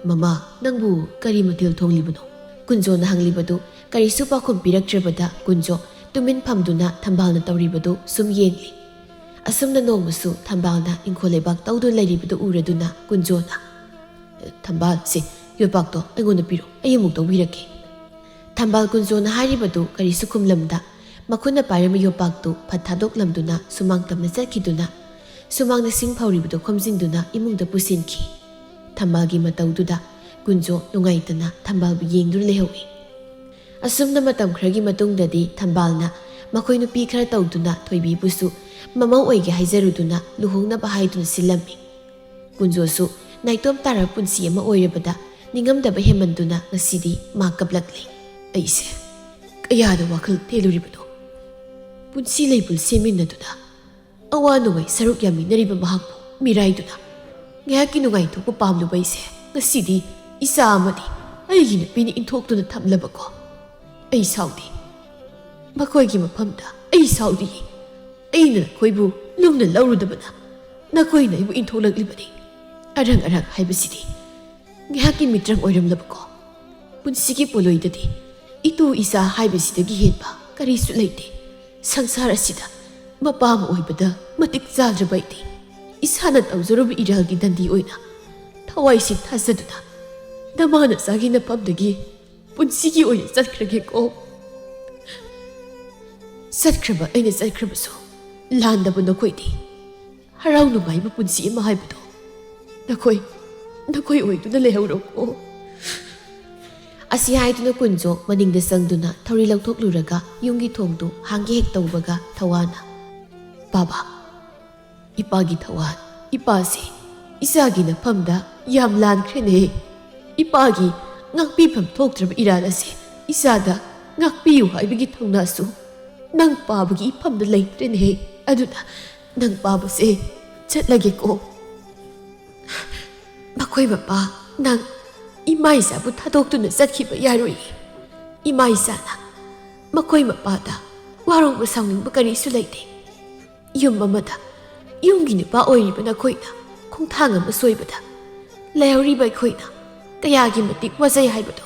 ꯃꯃꯥ ꯅꯪꯕꯨ ꯀꯔꯤ ꯃꯊꯦꯜ ꯊꯣꯡꯂꯤꯕꯅꯣ ꯀꯨꯟꯖꯣꯅ ꯍꯪꯂꯤꯕꯗꯨ ꯀꯔꯤꯁꯨ ꯄꯥꯎꯈꯨꯝ ꯄꯤꯔꯛꯇ꯭ꯔꯕꯗ ꯀꯨꯟꯖꯣ ꯇꯨꯃꯤꯟ ꯐꯝꯗꯨꯅ ꯊꯝꯕꯥꯜꯅ ꯇꯧꯔꯤꯕꯗꯨ ꯁꯨꯝ ꯌꯦꯡꯂꯤ ꯑꯁꯨꯝꯅ ꯅꯣꯡꯃꯁꯨ ꯊꯝꯕꯥꯜꯅ ꯏꯪꯈꯣꯜ ꯂꯩꯕꯥꯛ ꯇꯧꯗꯨꯅ ꯂꯩꯔꯤꯕꯗꯨ ꯎꯔꯗꯨꯅ ꯀꯨꯟꯖꯣꯅ ꯊꯝꯕꯥꯜꯁꯦ ꯌꯣꯠꯄꯥꯛꯇꯣ ꯑꯩꯉꯣꯟꯗ ꯄꯤꯔꯣ ꯑꯩ ꯑꯃꯨꯛ ꯇꯧꯕꯤꯔꯛꯀꯦ ꯊꯝꯕꯥꯜ ꯀꯨꯟꯖꯣꯅ ꯍꯥꯏꯔꯤꯕꯗꯨ ꯀꯔꯤꯁꯨ ꯈꯨꯝꯂꯝꯗ ꯃꯈꯨꯠꯅ ꯄꯥꯏꯔꯝꯕ ꯌꯣꯠꯄꯥꯛꯇꯨ ꯐꯠ ꯊꯥꯗꯣꯛꯂꯝꯗꯨꯅ ꯁꯨꯃꯥꯡ ꯇꯝꯅ ꯆꯠꯈꯤꯗꯨꯅ ꯁꯨꯃꯥꯡꯗ ꯁꯤꯡ ꯐꯧꯔꯤꯕꯗꯨ ꯈꯣꯝꯖꯤꯟꯗꯨꯅ ꯏꯃꯨꯡꯗ ꯄꯨꯁꯤꯟꯈꯤ ꯊꯝꯕꯥꯜꯒꯤ ꯃꯇꯧꯗꯨꯗ ꯀꯨꯟꯖꯣ ꯅꯨꯡꯉꯥꯏꯇꯅ ꯊꯝꯕꯥꯜꯕꯨ ꯌꯦꯡꯗꯨꯅ ꯂꯩꯍꯧꯏ ꯑꯁꯨꯝꯅ ꯃꯇꯝ ꯈꯔꯒꯤ ꯃꯇꯨꯡꯗꯗꯤ ꯊꯝꯕꯥꯜꯅ ꯃꯈꯣꯏ ꯅꯨꯄꯤ ꯈꯔ ꯇꯧꯗꯨꯅ ꯊꯣꯏꯕꯤꯕꯨꯁꯨ ꯃꯃꯧ ꯑꯣꯏꯒꯦ ꯍꯥꯏꯖꯔꯨꯗꯨꯅ ꯂꯨꯍꯣꯡꯅꯕ ꯍꯥꯏꯗꯨꯅ ꯁꯤꯜꯂꯝꯃꯤ ꯀꯨꯟꯖꯣꯁꯨ ꯅꯥꯏꯇꯣꯝ ꯇꯥꯔꯕ ꯄꯨꯟꯁꯤ ꯑꯃ ꯑꯣꯏꯔꯕꯗ ꯅꯤꯡꯉꯝꯗꯕ ꯍꯦꯃꯟꯗꯨꯅ ꯉꯁꯤꯗꯤ ꯃꯥ ꯀꯞꯂꯛꯂꯤ ꯑꯩꯁꯦ ꯀꯌꯥꯗ ꯋꯥꯈꯜ ꯊꯦꯜꯂꯨꯔꯤꯕꯅꯣ ꯄꯨꯟꯁꯤ ꯂꯩꯄꯨꯟ ꯁꯦꯝꯃꯤꯟꯅꯗꯨꯅ ꯑꯋꯥ ꯅꯨꯡꯉꯥꯏ ꯁꯔꯨꯛ ꯌꯥꯃꯤꯟꯅꯔꯤꯕ ꯃꯍꯥꯛꯄꯨ ꯃꯤꯔꯥꯏꯗꯨꯅ ꯉꯥꯏꯍꯥꯛꯀꯤ ꯅꯨꯡꯉꯥꯏꯊꯣꯛꯄ ꯄꯥꯝꯂꯨꯕ ꯑꯩꯁꯦ ꯉꯁꯤꯗꯤ ꯏꯆꯥ ꯑꯃꯗꯤ ꯑꯩꯒꯤ ꯅꯨꯄꯤꯅ ꯏꯟꯊꯣꯛꯇꯨꯅ ꯊꯝꯂꯕꯀꯣ ꯑꯩ ꯁꯥꯎꯗꯦ ꯃꯈꯣꯏꯒꯤ ꯃꯐꯝꯗ ꯑꯩ ꯁꯥꯎꯗꯦ ꯑꯩꯅ ꯅꯈꯣꯏꯕꯨ ꯂꯨꯝꯅ ꯂꯧꯔꯨꯗꯕꯅ ꯅꯈꯣꯏꯅ ꯑꯩꯕꯨ ꯏꯟꯊꯣꯛꯂꯛꯂꯤꯕꯅꯤ ꯑꯔꯪ ꯑꯔꯪ ꯍꯥꯏꯕꯁꯤꯗꯤ ꯉꯥꯏꯍꯥꯛꯀꯤ ꯃꯤꯇ꯭ꯔꯪ ꯑꯣꯏꯔꯝꯂꯕꯀꯣ ꯄꯨꯟꯁꯤꯒꯤ ꯄꯣꯂꯣꯏꯗꯗꯤ ꯏꯇꯨ ꯏꯆꯥ ꯍꯥꯏꯕꯁꯤꯗꯒꯤ ꯍꯦꯟꯕ ꯀꯔꯤꯁꯨ ꯂꯩꯇꯦ ꯁꯪꯁꯥꯔ ꯑꯁꯤꯗ ꯃꯄꯥ ꯑꯃ ꯑꯣꯏꯕꯗ ꯃꯇꯤꯛ ꯆꯥꯗ꯭ꯔꯕ ꯑꯩꯗꯤ ꯏꯁꯥꯅ ꯇꯧꯖꯔꯨꯕ ꯏꯔꯥꯜꯒꯤ ꯗꯟꯗꯤ ꯑꯣꯏꯅ ꯊꯋꯥꯏꯁꯤ ꯊꯥꯖꯗꯨꯅ ꯅꯃꯥ ꯅꯆꯥꯒꯤ ꯅꯐꯝꯗꯒꯤ ꯄꯨꯟꯁꯤꯒꯤ ꯑꯣꯏꯅ ꯆꯠꯈ꯭ꯔꯒꯦꯀꯣ ꯆꯠꯈ꯭ꯔꯕ ꯑꯩꯅ ꯆꯠꯈ꯭ꯔꯕꯁꯨ ꯂꯥꯟꯗꯕ ꯅꯈꯣꯏꯗꯤ ꯍꯔꯥꯎ ꯅꯨꯡꯉꯥꯏꯕ ꯄꯨꯟꯁꯤ ꯑꯃ ꯍꯥꯏꯕꯗꯣ ꯅꯈꯣꯏ ꯑꯣꯏꯗꯨꯅ ꯂꯩꯍꯧꯔꯣꯀꯣ ꯑꯁꯤ ꯍꯥꯏꯗꯨꯅ ꯀꯨꯟꯖꯣ ꯃꯅꯤꯡꯗ ꯆꯪꯗꯨꯅ ꯊꯧꯔꯤ ꯂꯧꯊꯣꯛꯂꯨꯔꯒ ꯌꯨꯝꯒꯤ ꯊꯣꯡꯗꯨ ꯍꯥꯡꯒꯦ ꯍꯦꯛ ꯇꯧꯕꯒ ꯊꯋꯥꯟꯅ ꯕꯥꯕꯥ ꯏꯄꯥꯒꯤ ꯊꯋꯥꯟ ꯏꯄꯥꯁꯦ ꯏꯆꯥꯒꯤ ꯅꯐꯝꯗ ꯌꯥꯝ ꯂꯥꯟꯈ꯭ꯔꯦꯅꯦ ꯏꯄꯥꯒꯤ ꯉꯥꯛꯄꯤꯐꯝ ꯊꯣꯛꯇ꯭ꯔꯕ ꯏꯔꯥꯜ ꯑꯁꯦ ꯏꯆꯥꯗ ꯉꯥꯛꯄꯤꯌꯨ ꯍꯥꯏꯕꯒꯤ ꯊꯧꯅꯥꯁꯨ ꯅꯪ ꯄꯥꯕꯒꯤ ꯏꯐꯝꯗ ꯂꯩꯇ꯭ꯔꯦꯅꯦ ꯑꯗꯨꯅ ꯅꯪ ꯄꯥꯕꯁꯦ ꯆꯠꯂꯒꯦꯀꯣ ꯃꯈꯣꯏ ꯃꯄꯥ ꯅꯪ ꯏꯃꯥ ꯏꯆꯥꯕꯨ ꯊꯥꯗꯣꯛꯇꯨꯅ ꯆꯠꯈꯤꯕ ꯌꯥꯔꯣꯏ ꯏꯃꯥ ꯏꯆꯥꯅ ꯃꯈꯣꯏ ꯃꯄꯥꯗ ꯋꯥꯔꯧꯕ ꯁꯥꯎꯅꯤꯡꯕ ꯀꯔꯤꯁꯨ ꯂꯩꯇꯦ ꯌꯨꯝ ꯑꯃꯗ ꯌꯨꯝꯒꯤ ꯅꯨꯄꯥ ꯑꯣꯏꯔꯤꯕ ꯅꯈꯣꯏꯅ ꯈꯣꯡꯊꯥꯡ ꯑꯃ ꯁꯣꯏꯕꯗ ꯂꯩꯍꯧꯔꯤꯕ ꯑꯩꯈꯣꯏꯅ ꯀꯌꯥꯒꯤ ꯃꯇꯤꯛ ꯋꯥꯖꯩ ꯍꯥꯏꯕꯗꯣ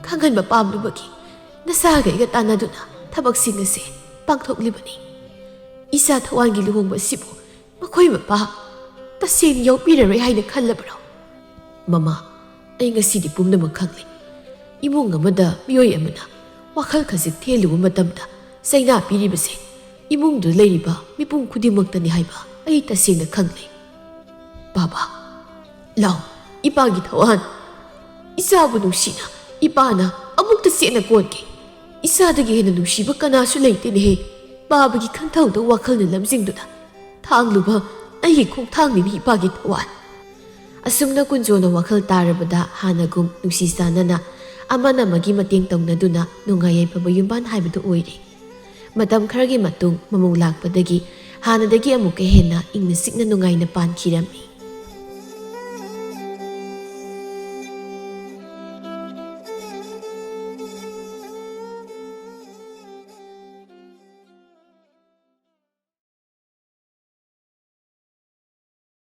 ꯈꯪꯍꯟꯕ ꯄꯥꯝꯂꯨꯕꯒꯤ ꯅꯁꯥꯒꯩꯒ ꯇꯥꯟꯅꯗꯨꯅ ꯊꯕꯛꯁꯤꯡ ꯑꯁꯦ ꯄꯥꯡꯊꯣꯛꯂꯤꯕꯅꯤ ꯏꯆꯥ ꯊꯋꯥꯟꯒꯤ ꯂꯨꯍꯣꯡꯕ ꯑꯁꯤꯕꯨ ꯃꯈꯣꯏ ꯃꯄꯥ ꯇꯁꯦꯡꯅ ꯌꯥꯎꯕꯤꯔꯔꯣꯏ ꯍꯥꯏꯅ ꯈꯜꯂꯕ꯭ꯔꯣ ꯃꯃꯥ ꯑꯩ ꯉꯁꯤꯗꯤ ꯄꯨꯝꯅꯃꯛ ꯈꯪꯂꯦ ꯏꯃꯨꯡ ꯑꯃꯗ ꯃꯤꯑꯣꯏ ꯑꯃꯅ ꯋꯥꯈꯜ ꯈꯖꯤꯛ ꯊꯦꯜꯂꯨꯕ ꯃꯇꯝꯗ ꯆꯩꯅꯥ ꯄꯤꯔꯤꯕꯁꯦ ꯏꯃꯨꯡꯗꯨꯗ ꯂꯩꯔꯤꯕ ꯃꯤꯄꯨꯝ ꯈꯨꯗꯤꯡꯃꯛꯇꯅꯤ ꯍꯥꯏꯕ ꯑꯩ ꯇꯁꯦꯡꯅ ꯈꯪꯂꯦ ꯕꯥꯕꯥ ꯂꯥꯎ ꯏꯄꯥꯒꯤ ꯊꯋꯥꯟ ꯏꯆꯥꯕꯨ ꯅꯨꯡꯁꯤꯅ ꯏꯄꯥꯅ ꯑꯃꯨꯛꯇ ꯆꯦꯠꯅ ꯀꯣꯟꯒꯦ ꯏꯆꯥꯗꯒꯤ ꯍꯦꯟꯅ ꯅꯨꯡꯁꯤꯕ ꯀꯅꯥꯁꯨ ꯂꯩꯇꯦꯅꯦꯍꯦ ꯕꯥꯕꯒꯤ ꯈꯟꯊꯧꯗ ꯋꯥꯈꯜꯅ ꯂꯝꯖꯤꯡꯗꯨꯅ ꯊꯥꯡꯂꯨꯕ ꯑꯩꯒꯤ ꯈꯣꯡꯊꯥꯡꯅꯤꯅꯤ ꯏꯄꯥꯒꯤ ꯊꯋꯥꯟ ꯑꯁꯨꯝꯅ ꯀꯨꯟꯖꯣꯅ ꯋꯥꯈꯜ ꯇꯥꯔꯕꯗ ꯍꯥꯟꯅꯒꯨꯝ ꯅꯨꯡꯁꯤ ꯆꯥꯟꯅꯅ ꯑꯃꯅ ꯑꯃꯒꯤ ꯃꯇꯦꯡ ꯇꯧꯅꯗꯨꯅ ꯅꯨꯡꯉꯥꯏ ꯌꯥꯏꯐꯕ ꯌꯨꯝꯕꯥꯟ ꯍꯥꯏꯕꯗꯨ ꯑꯣꯏꯔꯦ ꯃꯇꯝ ꯈꯔꯒꯤ ꯃꯇꯨꯡ ꯃꯃꯧ ꯂꯥꯛꯄꯗꯒꯤ ꯍꯥꯟꯅꯗꯒꯤ ꯑꯃꯨꯛꯀ ꯍꯦꯟꯅ ꯏꯪꯅ ꯆꯤꯛꯅ ꯅꯨꯡꯉꯥꯏꯅ ꯄꯥꯟꯈꯤꯔꯝꯃꯤ